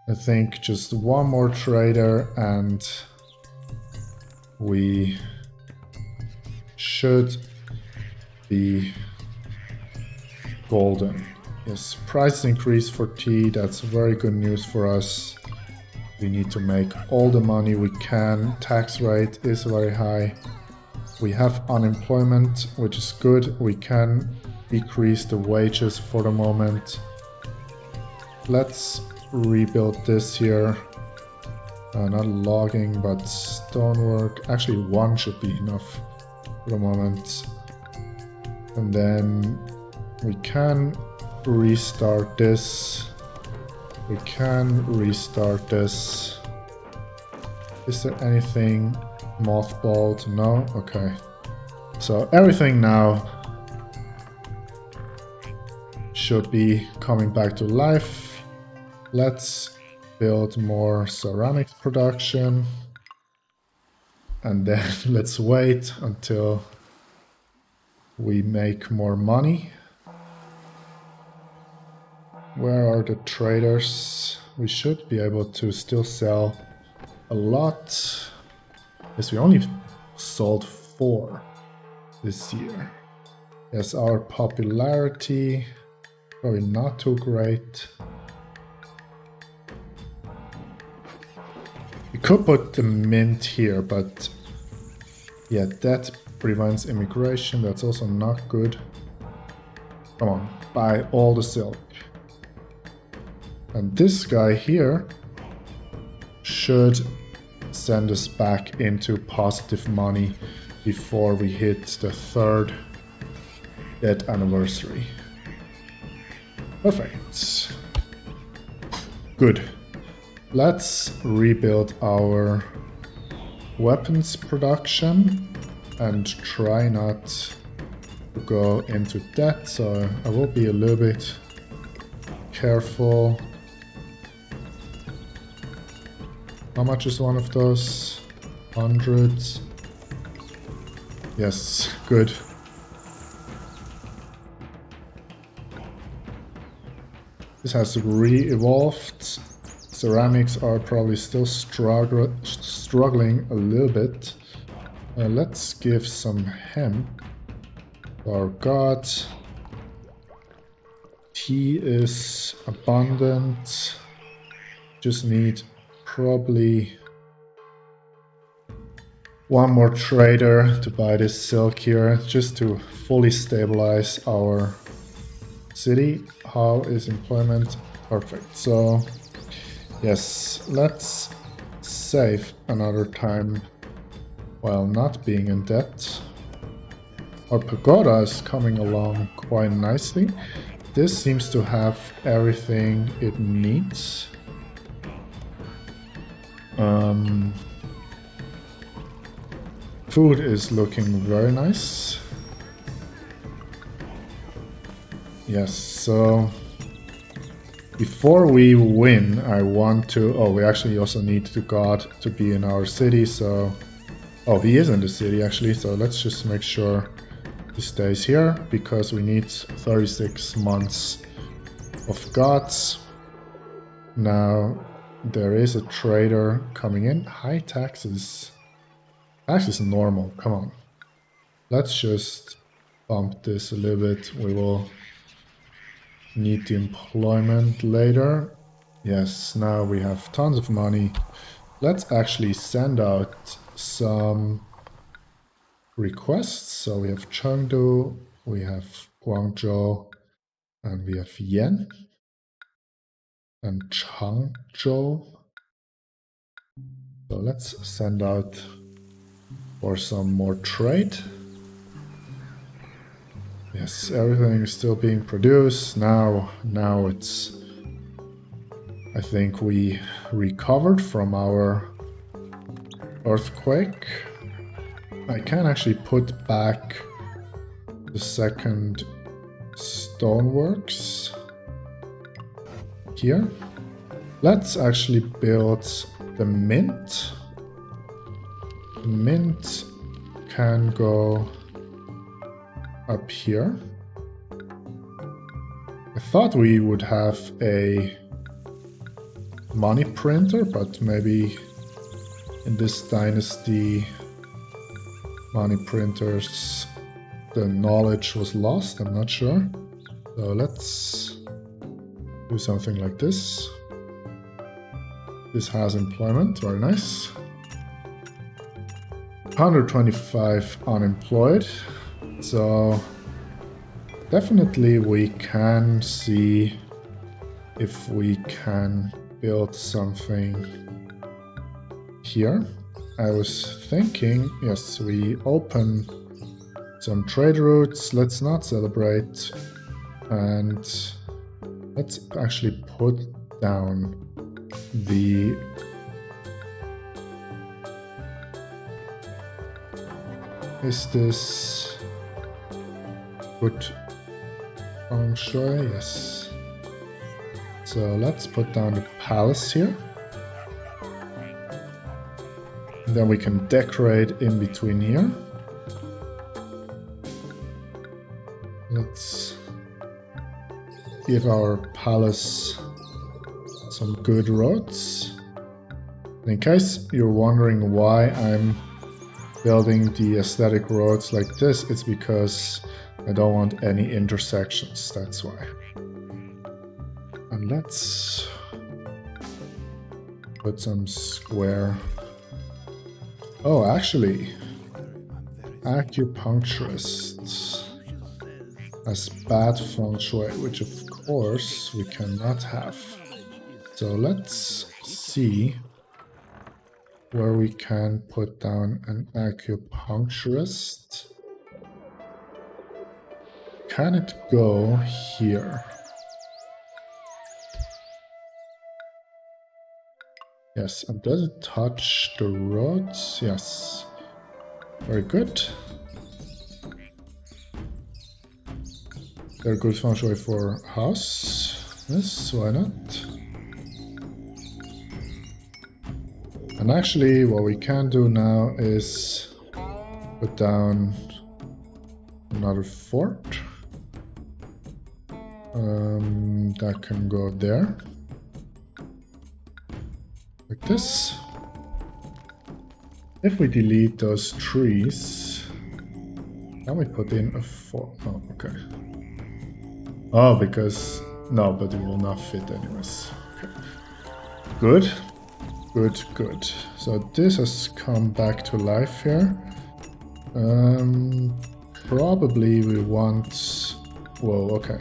I think just one more trader and we should be golden. Yes, price increase for tea, that's very good news for us. We need to make all the money we can. Tax rate is very high. We have unemployment, which is good. We can decrease the wages for the moment. Let's rebuild this here. Not logging, but stonework. Actually, one should be enough for the moment. And then we can restart this. We can restart this. Is there anything mothballed? No? Okay. So everything now should be coming back to life. Let's build more ceramics production. And then let's wait until we make more money. Where are the traders? We should be able to still sell a lot. Yes, we only sold 4 this year. Yes, our popularity probably not too great. We could put the mint here, but yeah, that prevents immigration. That's also not good. Come on, buy all the silk. And this guy here should send us back into positive money before we hit the 3rd debt anniversary. Perfect. Good. Let's rebuild our weapons production and try not to go into debt, so I will be a little bit careful. How much is one of those? 100. Yes, good. This has re-evolved. Ceramics are probably still struggling a little bit. Let's give some hemp to our god. Tea is abundant. Just need probably one more trader to buy this silk here, just to fully stabilize our city. How is employment? Perfect. So yes, let's save another time while not being in debt. Our pagoda is coming along quite nicely. This seems to have everything it needs. Food is looking very nice. Yes, so before we win, I want to... Oh, we actually also need the god to be in our city, so... Oh, he is in the city actually, so let's just make sure He stays here because we need 36 months of gods. Now there is a trader coming in. High taxes. Taxes normal, come on. Let's just bump this a little bit. We will need the employment later. Yes, now we have tons of money. Let's actually send out some requests. So we have Chengdu, we have Guangzhou, and we have Yan and Changzhou. So let's send out for some more trade. Yes, everything is still being produced. Now it's... I think we recovered from our earthquake. I can actually put back the second stoneworks here. Let's actually build the mint. The mint can go up here. I thought we would have a money printer, but maybe in this dynasty money printers the knowledge was lost, I'm not sure. So let's do something like this. This has employment, very nice. 125 unemployed, so definitely we can see if we can build something here. I was thinking, yes, we open some trade routes, let's not celebrate, and let's actually put down the is this good feng shui? Yes. So let's put down the palace here. And then we can decorate in between here. Let's give our palace some good roads. And in case you're wondering why I'm building the aesthetic roads like this, it's because I don't want any intersections, that's why. And let's put some square. Oh, actually, acupuncturists as bad feng shui, which of course we cannot have. So let's see where we can put down an acupuncturist. Can it go here? Yes, and does it touch the roads? Yes. Very good. Very good feng shui for house. Yes, why not? And actually, what we can do now is put down another fort. That can go there. Like this. If we delete those trees, can we put in a fort? Oh, okay. Oh, because... no, but it will not fit anyways. Okay. Good. Good, good. So this has come back to life here. Probably we want... whoa, okay.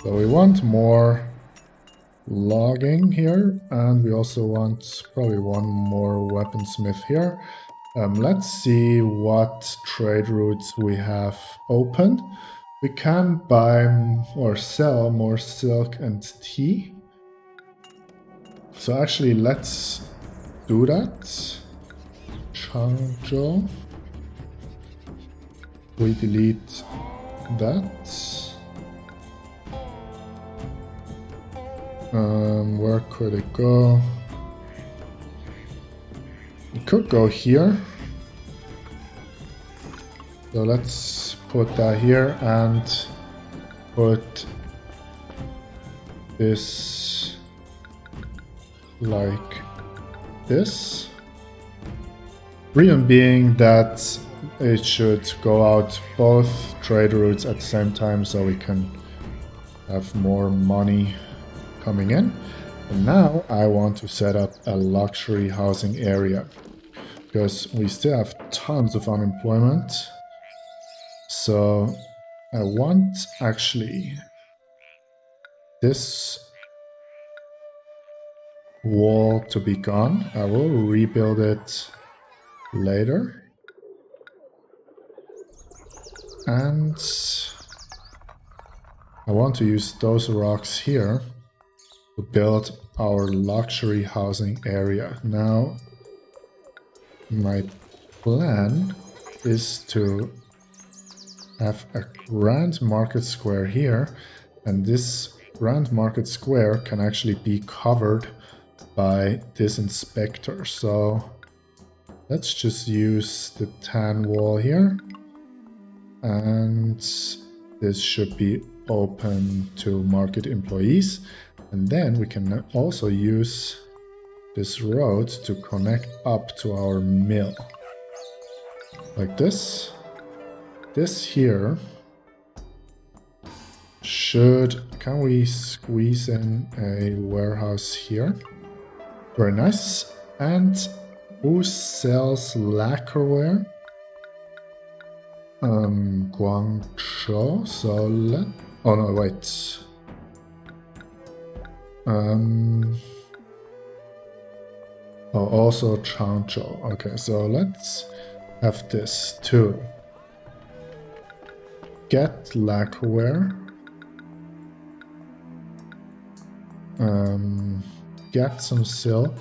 So we want more logging here, and we also want probably one more weaponsmith here. Let's see what trade routes we have open. We can buy or sell more silk and tea. So actually, let's do that. Changzhou. We delete that. Where could it go? It could go here. So let's put that here and put this like this. Reason being that it should go out both trade routes at the same time so we can have more money coming in. And now I want to set up a luxury housing area because we still have tons of unemployment. So I want actually this wall to be gone. I will rebuild it later. And I want to use those rocks here to build our luxury housing area. Now, my plan is to have a grand market square here, and this grand market square can actually be covered by this inspector. So let's just use the tan wall here, and this should be open to market employees. And then we can also use this road to connect up to our mill. Like this. This here should... Can we squeeze in a warehouse here? Very nice. And who sells lacquerware? Guangzhou. So let... Oh no, wait. Oh, also Changzhou. Okay, so let's have this too. Get lacquerware. Get some silk.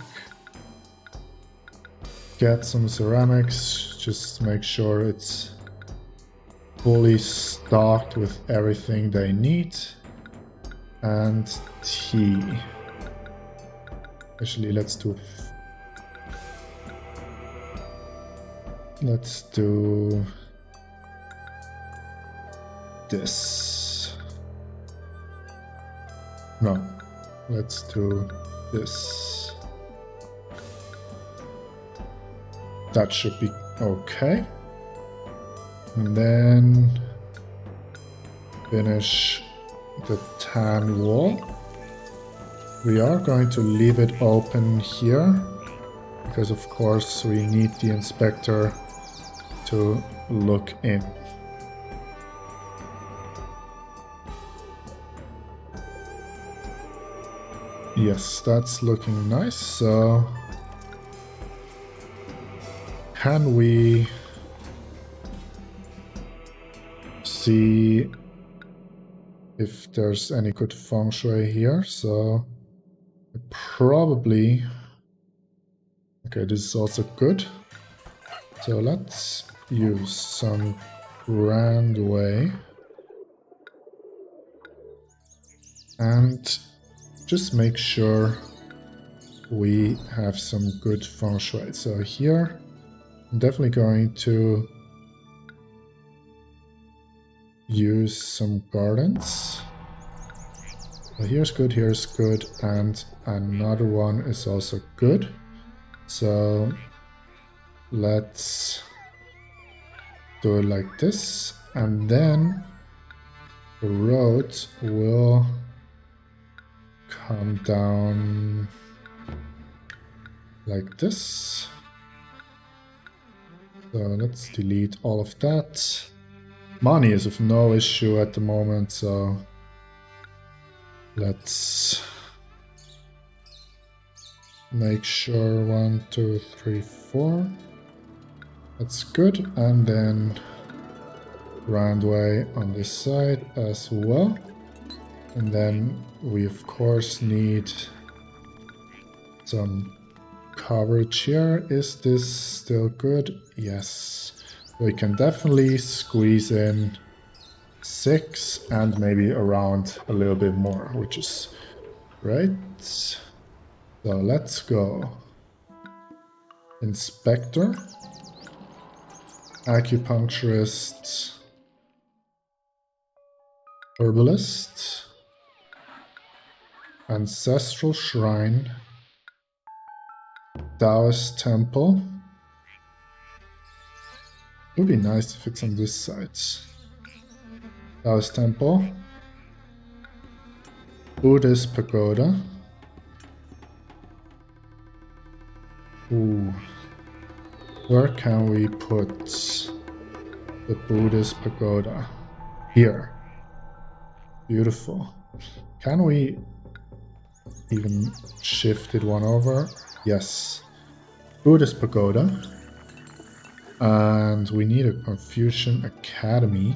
Get some ceramics. Just make sure it's fully stocked with everything they need. And tea. Actually, let's do this. No, let's do this. That should be okay. And then finish the tan wall. We are going to leave it open here because of course we need the inspector to look in. Yes, that's looking nice. So can we see if there's any good feng shui here? So probably... Okay, this is also good. So let's use some grand way and just make sure we have some good feng shui. So here I'm definitely going to use some gardens. So here's good, and another one is also good. So let's do it like this, and then the road will come down like this. So let's delete all of that. Money is of no issue at the moment, so let's make sure 1, 2, 3, 4. That's good. And then roundway on this side as well. And then we of course need some coverage here. Is this still good? Yes. We can definitely squeeze in 6 and maybe around a little bit more, which is great. So let's go. Inspector. acupuncturist, herbalist, ancestral shrine, Taoist temple. It would be nice if it's on this side. Taoist temple, Buddhist pagoda. Ooh. Where can we put the Buddhist pagoda? Here. Beautiful. Can we even shift it one over? Yes. Buddhist pagoda. And we need a Confucian Academy,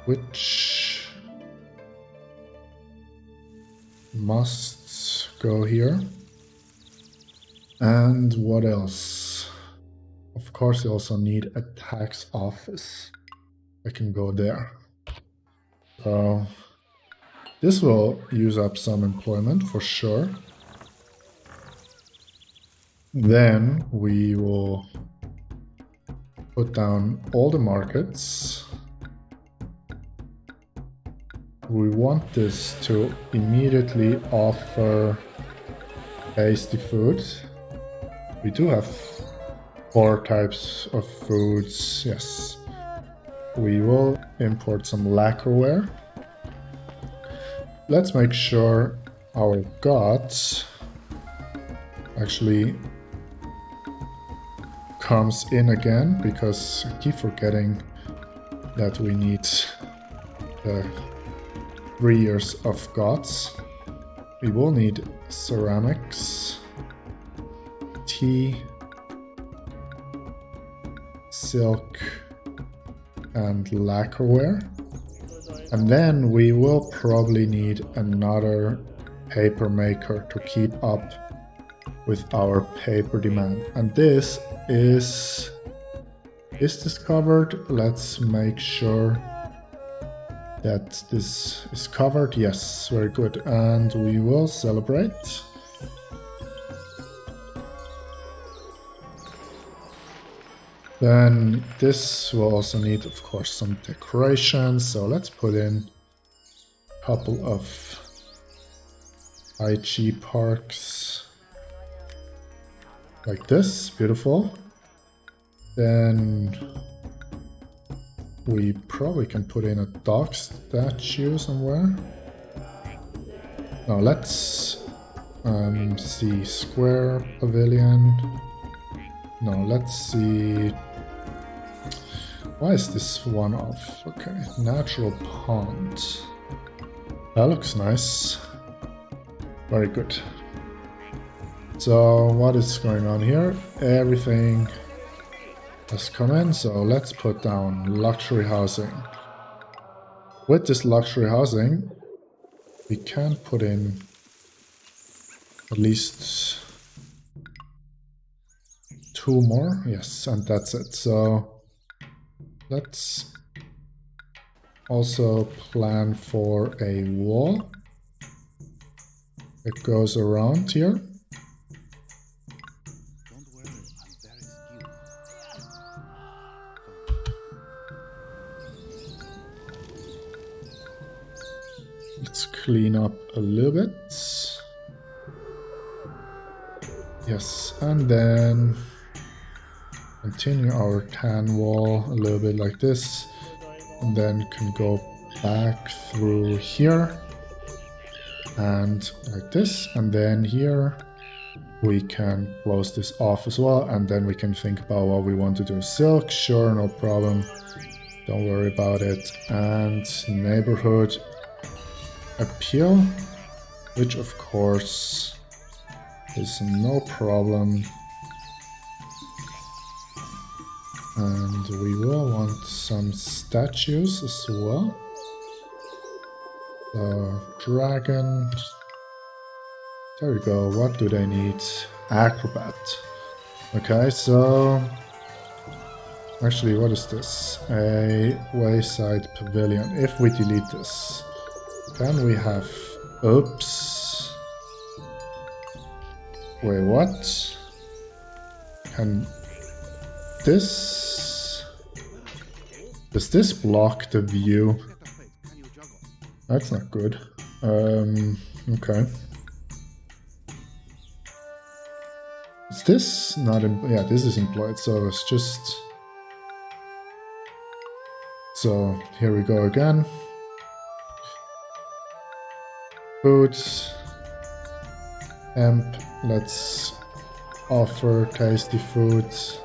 which must go here. And what else? Of course, you also need a tax office. I can go there. So this will use up some employment for sure. Then we will put down all the markets. We want this to immediately offer tasty food. We do have 4 types of foods, yes. We will import some lacquerware. Let's make sure our gods actually comes in again, because I keep forgetting that we need the 3 years of gods. We will need ceramics, tea, silk, and lacquerware. And then we will probably need another paper maker to keep up with our paper demand. And this is this covered? Let's make sure that this is covered. Yes, very good. And we will celebrate. Then this will also need, of course, some decorations. So let's put in a couple of IG parks like this. Beautiful. Then we probably can put in a dog statue somewhere. Now let's see, square pavilion. No, let's see. Why is this one off? Okay, natural pond. That looks nice. Very good. So what is going on here? Everything has come in, so let's put down luxury housing. With this luxury housing, we can put in at least 2 more. Yes, and that's it. So let's also plan for a wall that goes around here. Let's clean up a little bit. Yes, and then continue our tan wall a little bit like this, and then can go back through here and like this, and then here we can close this off as well, and then we can think about what we want to do. Silk, sure, no problem, don't worry about it. And neighborhood appeal, which of course is no problem. And we will want some statues as well. The dragon. There we go. What do they need? Acrobat. Okay, so actually, what is this? A wayside pavilion. If we delete this, can we have... Oops. Wait, what? Can this Does this block the view? That's not good. Okay. Is this not yeah, this is employed, so it's just... So, here we go again. Foods. Hemp. Let's offer tasty foods.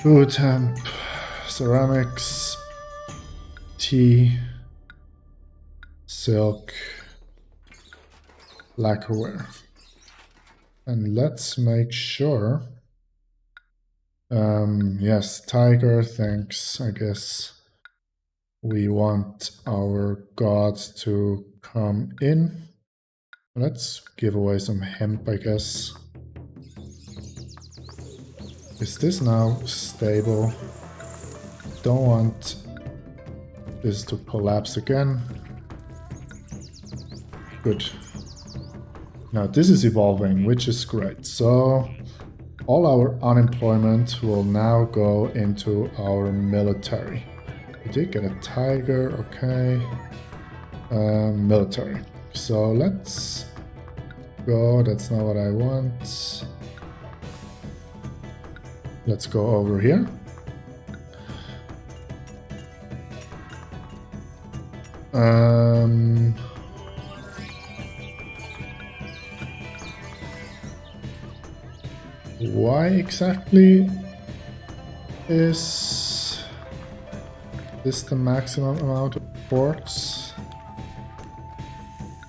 Food, hemp, ceramics, tea, silk, lacquerware. And let's make sure... yes, tiger, thanks. I guess we want our gods to come in. Let's give away some hemp, I guess. Is this now stable? Don't want this to collapse again. Good. Now this is evolving, which is great. So all our unemployment will now go into our military. We did get a tiger, okay. Military. So let's go, that's not what I want. Let's go over here. Why exactly is this the maximum amount of ports?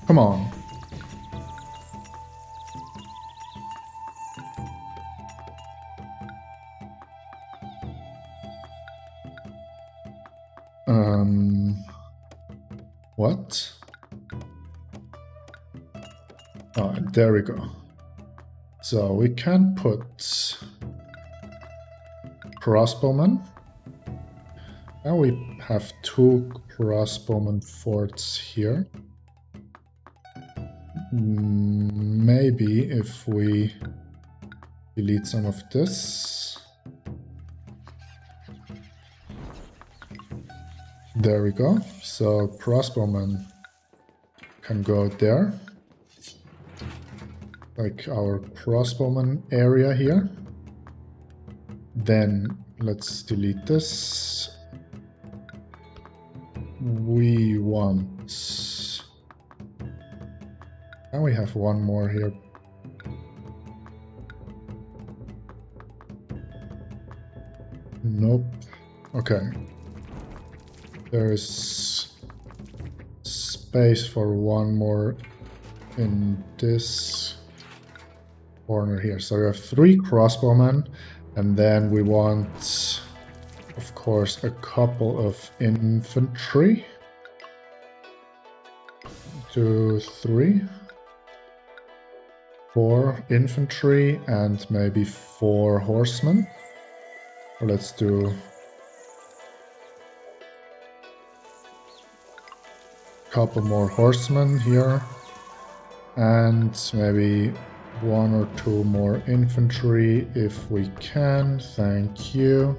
Come on. What? Oh, there we go. So we can put crossbowmen. Now we have 2 crossbowman forts here. Maybe if we delete some of this. There we go. So crossbowmen can go there. Like our crossbowman area here. Then let's delete this. We want... And we have one more here. Nope. Okay. There is space for one more in this corner here. So we have 3 crossbowmen, and then we want, of course, a couple of infantry. 2, 3, 4 infantry, and maybe 4 horsemen. Let's do a couple more horsemen here, and maybe 1 or 2 more infantry if we can. Thank you.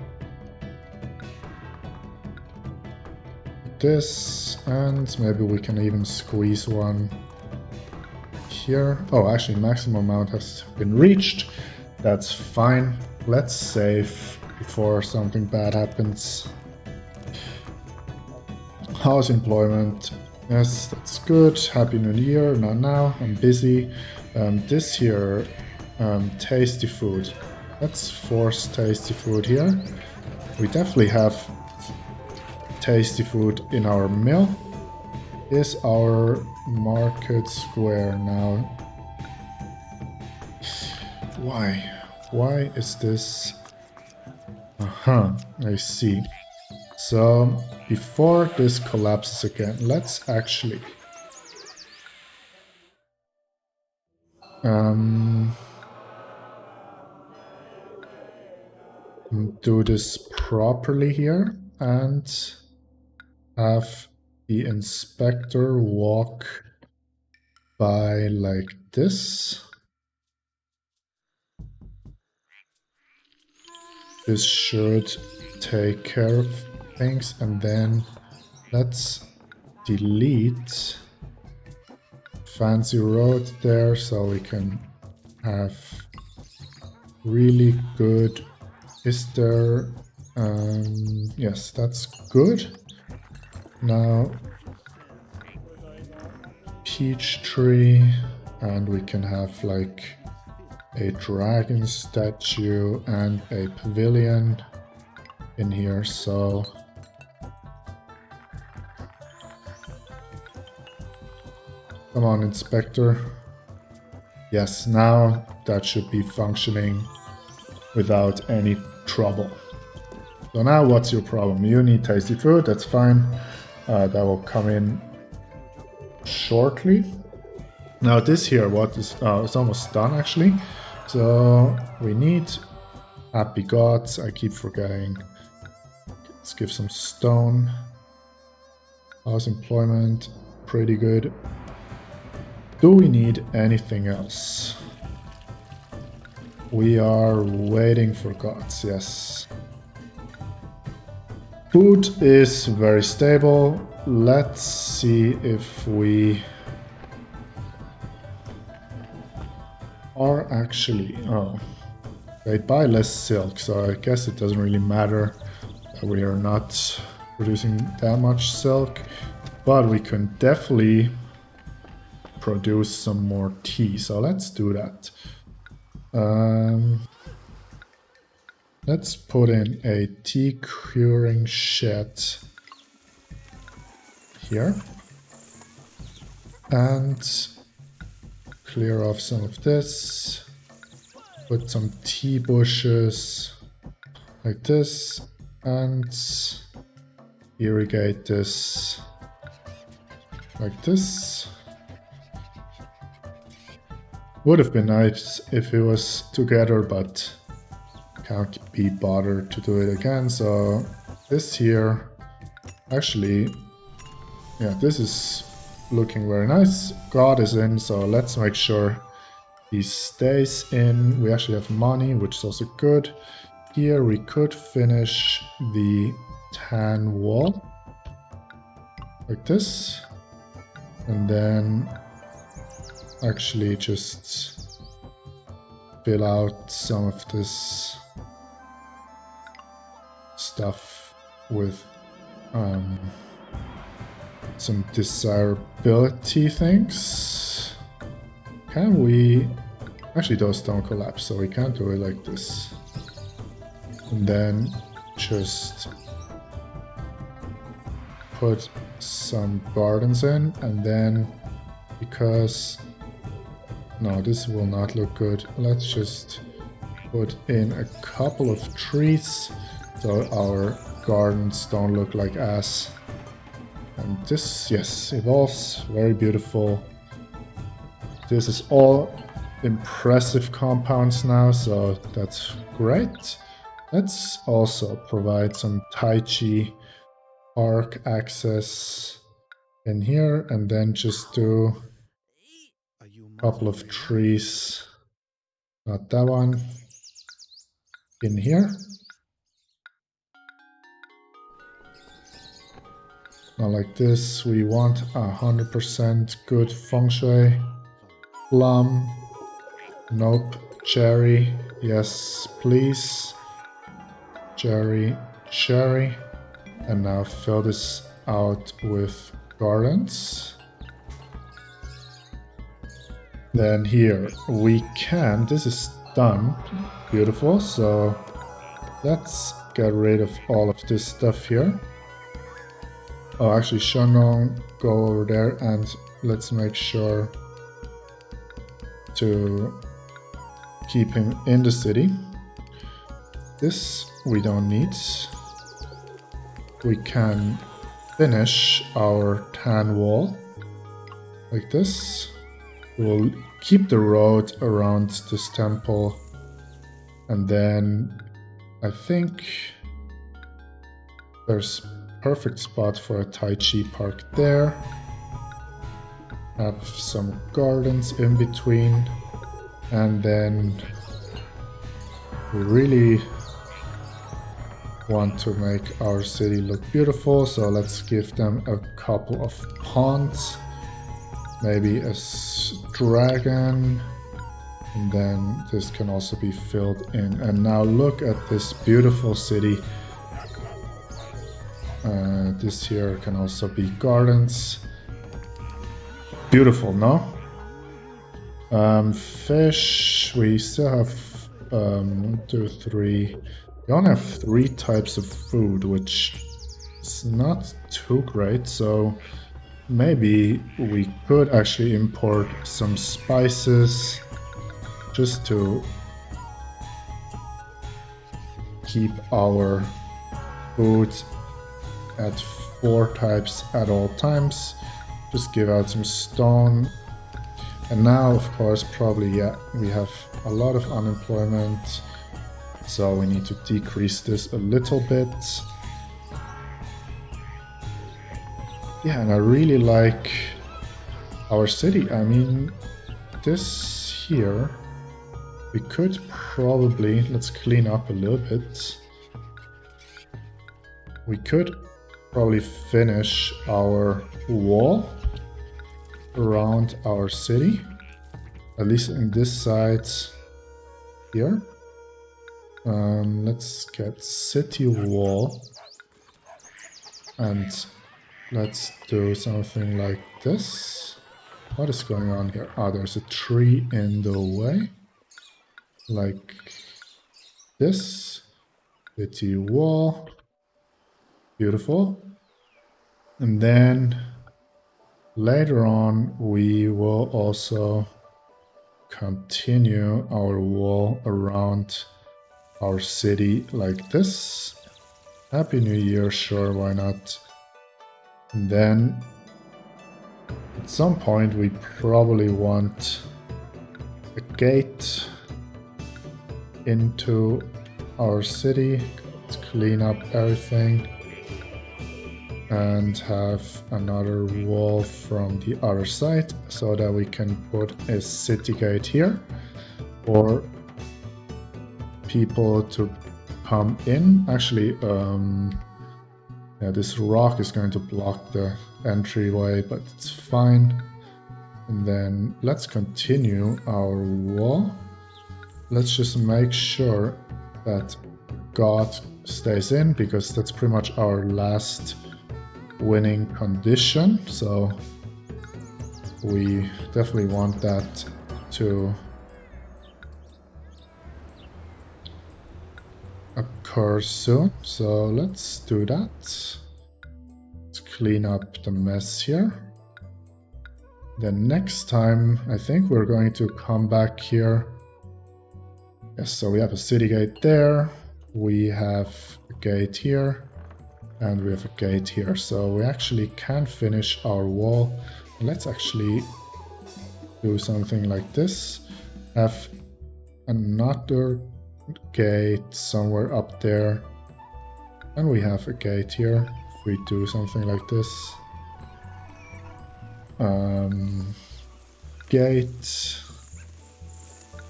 This, and maybe we can even squeeze one here. Oh, actually, maximum amount has been reached. That's fine. Let's save before something bad happens. House employment. Yes, that's good. Happy New Year. Not now. I'm busy. This here, tasty food. Let's force tasty food here. We definitely have tasty food in our mill. Is our market square now? Why? Why is this? I see. So before this collapses again, let's actually do this properly here and have the inspector walk by like this. This should take care of things, and then let's delete fancy road there so we can have really good. Is there yes, that's good. Now peach tree, and we can have like a dragon statue and a pavilion in here. So come on, Inspector. Yes, now that should be functioning without any trouble. So now what's your problem? You need tasty food, that's fine. That will come in shortly. Now this here, what is, it's almost done actually. So we need happy gods, I keep forgetting. Let's give some stone. House employment, pretty good. Do we need anything else? We are waiting for gods, yes. Food is very stable. Let's see if we are actually... Oh, they buy less silk, so I guess it doesn't really matter that we are not producing that much silk. But we can definitely produce some more tea, so let's do that. Let's put in a tea curing shed here and clear off some of this. Put some tea bushes like this and irrigate this like this. Would have been nice if it was together, but can't be bothered to do it again. So this here, actually, yeah, this is looking very nice. God is in, so let's make sure he stays in. We actually have money, which is also good. Here we could finish the tan wall like this, and then actually just fill out some of this stuff with some desirability things. Can we... Actually those don't collapse, so we can't do it like this. And then just put some gardens in, and then because... No, this will not look good. Let's just put in a couple of trees so our gardens don't look like ass. And this, yes, evolves. Very beautiful. This is all impressive compounds now, so that's great. Let's also provide some Tai Chi park access in here, and then just do a couple of trees, not that one, in here. Now like this, we want 100% good feng shui. Plum, nope. Cherry, yes please. Cherry, cherry. And now fill this out with gardens. Then here we can, this is done, beautiful, so let's get rid of all of this stuff here. Oh, actually, Shannon, go over there and let's make sure to keep him in the city. This we don't need. We can finish our tan wall like this. We'll keep the road around this temple, and then I think there's perfect spot for a Tai Chi park there. Have some gardens in between, and then we really want to make our city look beautiful, so let's give them a couple of ponds, maybe a dragon, and then this can also be filled in. And now look at this beautiful city. This here can also be gardens. Beautiful, no? Fish, we still have 1, 2, 3. We only have 3 types of food, which is not too great, so maybe we could actually import some spices just to keep our food at 4 types at all times. Just give out some stone. And now, of course, probably, yeah, we have a lot of unemployment, so we need to decrease this a little bit. Yeah, and I really like our city. I mean, this here, we could probably, let's clean up a little bit. We could probably finish our wall around our city, at least in this side here. Let's get city wall, and let's do something like this. What is going on here? Ah, there's a tree in the way, like this. City wall, beautiful. And then later on, we will also continue our wall around our city like this. Happy New Year, sure, why not? And then at some point, we probably want a gate into our city. Let's clean up everything. And have another wall from the other side so that we can put a city gate here for people to come in. Actually, yeah, this rock is going to block the entryway, but it's fine. And then let's continue our wall. Let's just make sure that God stays in, because that's pretty much our last winning condition, so we definitely want that to occur soon. So let's do that. Let's clean up the mess here. Then next time, I think we're going to come back here. Yes, so we have a city gate there. We have a gate here. And we have a gate here, so we actually can finish our wall. Let's actually do something like this. Have another gate somewhere up there. And we have a gate here. If we do something like this. Gate.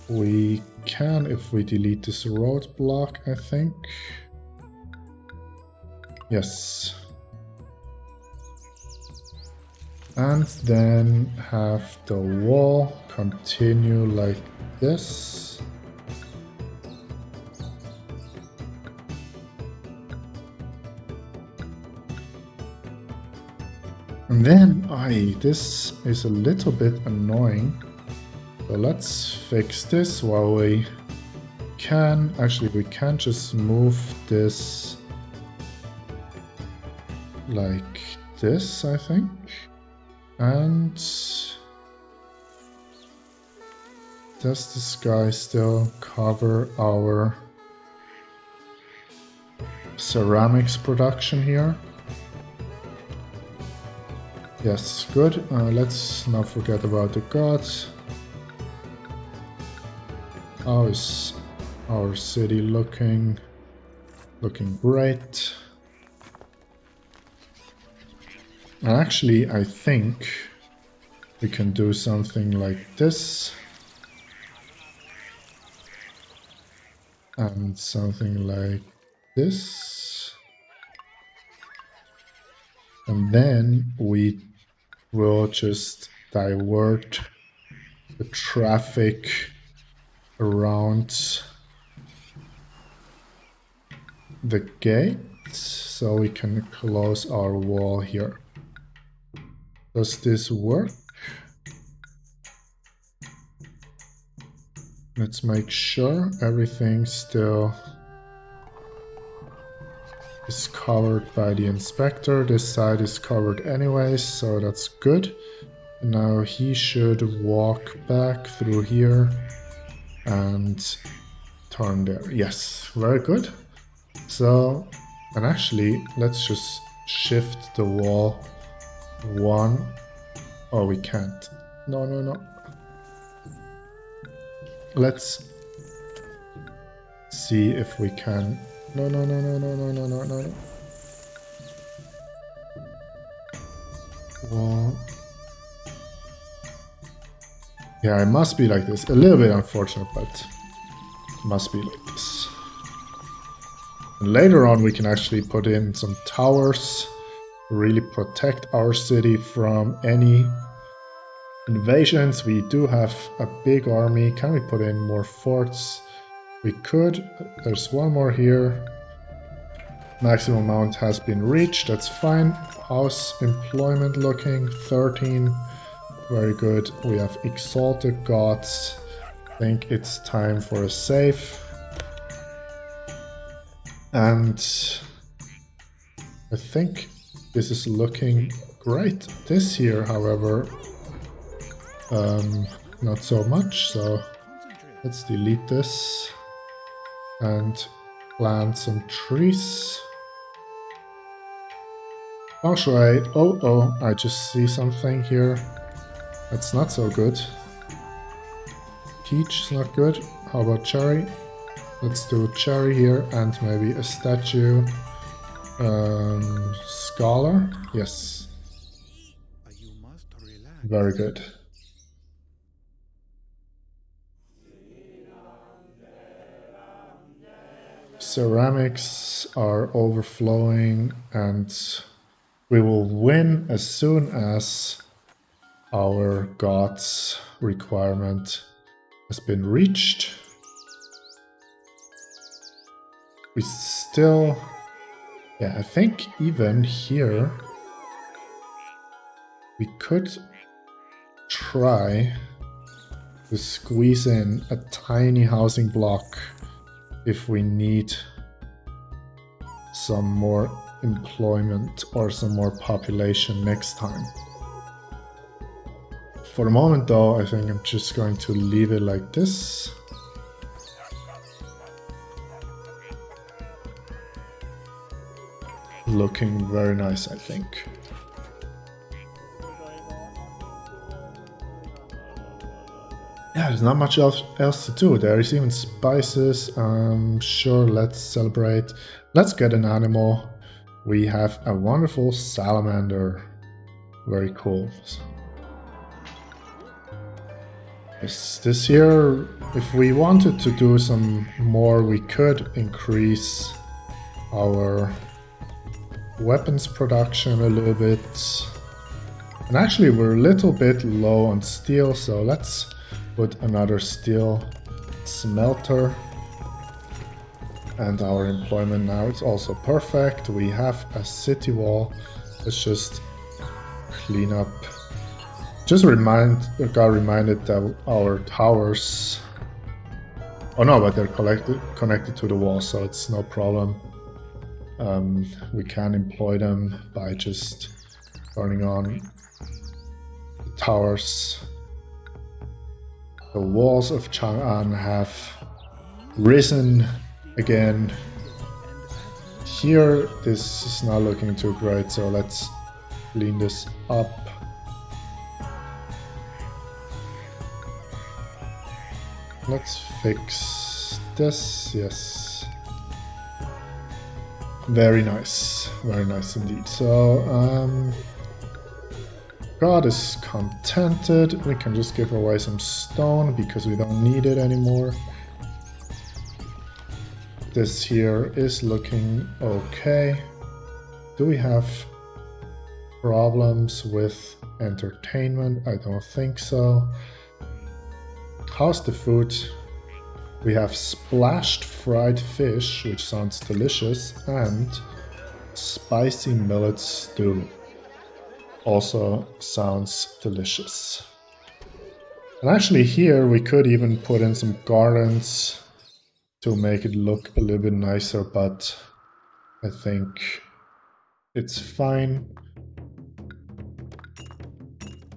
We can, if we delete this roadblock, I think. Yes. And then have the wall continue like this. And then, this is a little bit annoying. So let's fix this while we can. Actually, we can just move this like this, I think. And does this guy still cover our ceramics production here? Yes, good. Let's not forget about the gods. How is our city looking? Looking great. And actually, I think we can do something like this. And something like this. And then we will just divert the traffic around the gate so we can close our wall here. Does this work? Let's make sure everything still is covered by the inspector. This side is covered anyways, so that's good. Now he should walk back through here and turn there. Yes, very good. So, and actually, let's just shift the wall one. Oh, we can't. No, no, no. Let's see if we can. No, no, no, no, no, no, no, no, no. Wall. Yeah, it must be like this. A little bit unfortunate, but it must be like this. And later on, we can actually put in some towers to really protect our city from any invasions. We do have a big army. Can we put in more forts? We could. There's one more here. Maximum amount has been reached. That's fine. How's employment looking? 13. Very good. We have exalted gods. I think it's time for a save. And I think this is looking great. This here, however, not so much. So let's delete this and plant some trees. Feng shui. Oh, I just see something here. That's not so good. Peach is not good. How about cherry? Let's do cherry here and maybe a statue. Scholar. Yes. Very good. Ceramics are overflowing and we will win as soon as our god's requirement has been reached. We still, yeah, I think even here we could try to squeeze in a tiny housing block if we need some more employment or some more population next time. For the moment though, I think I'm just going to leave it like this. Looking very nice, I think. Yeah, there's not much else to do. There is even spices. Sure, let's celebrate. Let's get an animal. We have a wonderful salamander. Very cool. This here, if we wanted to do some more, we could increase our weapons production a little bit. And actually we're a little bit low on steel, so let's put another steel smelter. And our employment now is also perfect. We have a city wall. Let's just clean up. Just got reminded that our towers, oh no, but they're connected to the wall, so it's no problem. We can employ them by just turning on the towers. The walls of Chang'an have risen again. Here, this is not looking too great, so let's clean this up. Let's fix this, yes. Very nice indeed. So, God is contented. We can just give away some stone because we don't need it anymore. this here is looking okay. Do we have problems with entertainment? I don't think so. How's the food? We have splashed fried fish, which sounds delicious, and spicy millet stew. Also sounds delicious. And actually here we could even put in some gardens to make it look a little bit nicer, but I think it's fine.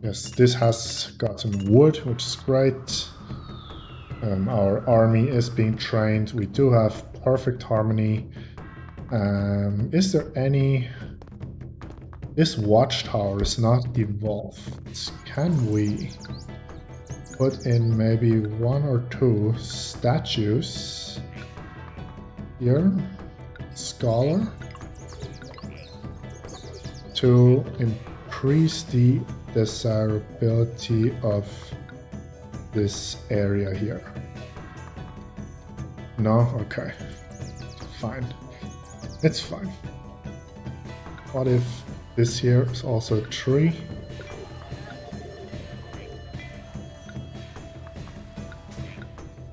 Yes, this has got some wood, which is great. Our army is being trained. We do have perfect harmony. Is there any... This watchtower is not evolved. Can we put in maybe 1 or 2 statues here? Scholar. To increase the desirability of this area here. No? Okay. Fine. It's fine. What if this here is also a tree?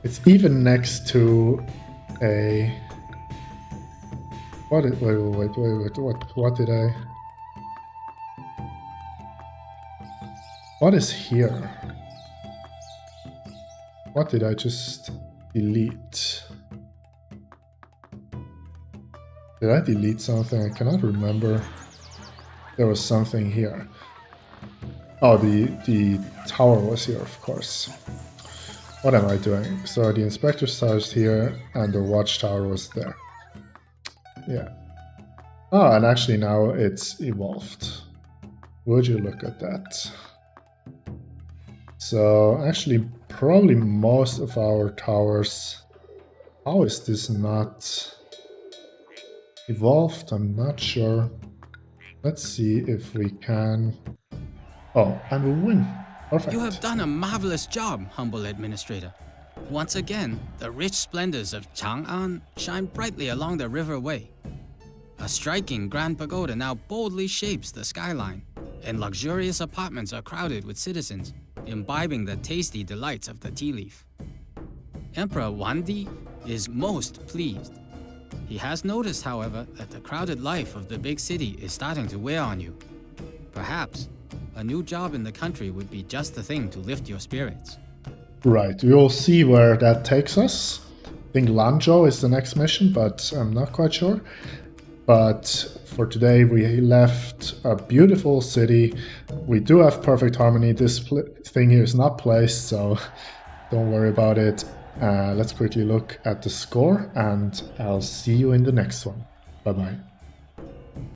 It's even next to a... What did I... What is here? What did I just delete? Did I delete something? I cannot remember. There was something here. Oh, the tower was here, of course. What am I doing? So the inspector starts here and the watchtower was there. Yeah. Oh, and actually now it's evolved. Would you look at that? So actually probably most of our towers... How is this not evolved? I'm not sure. Let's see if we can... Oh, and we win. Perfect. You have done a marvelous job, humble administrator. Once again, the rich splendors of Chang'an shine brightly along the river way. A striking grand pagoda now boldly shapes the skyline, and luxurious apartments are crowded with citizens, imbibing the tasty delights of the tea leaf. Emperor Wandi is most pleased. He has noticed, however, that the crowded life of the big city is starting to wear on you. Perhaps a new job in the country would be just the thing to lift your spirits. Right, we'll see where that takes us. I think Lanzhou is the next mission, but I'm not quite sure. But for today, we left a beautiful city. We do have perfect harmony. This thing here is not placed, so don't worry about it. Let's quickly look at the score, and I'll see you in the next one. Bye-bye.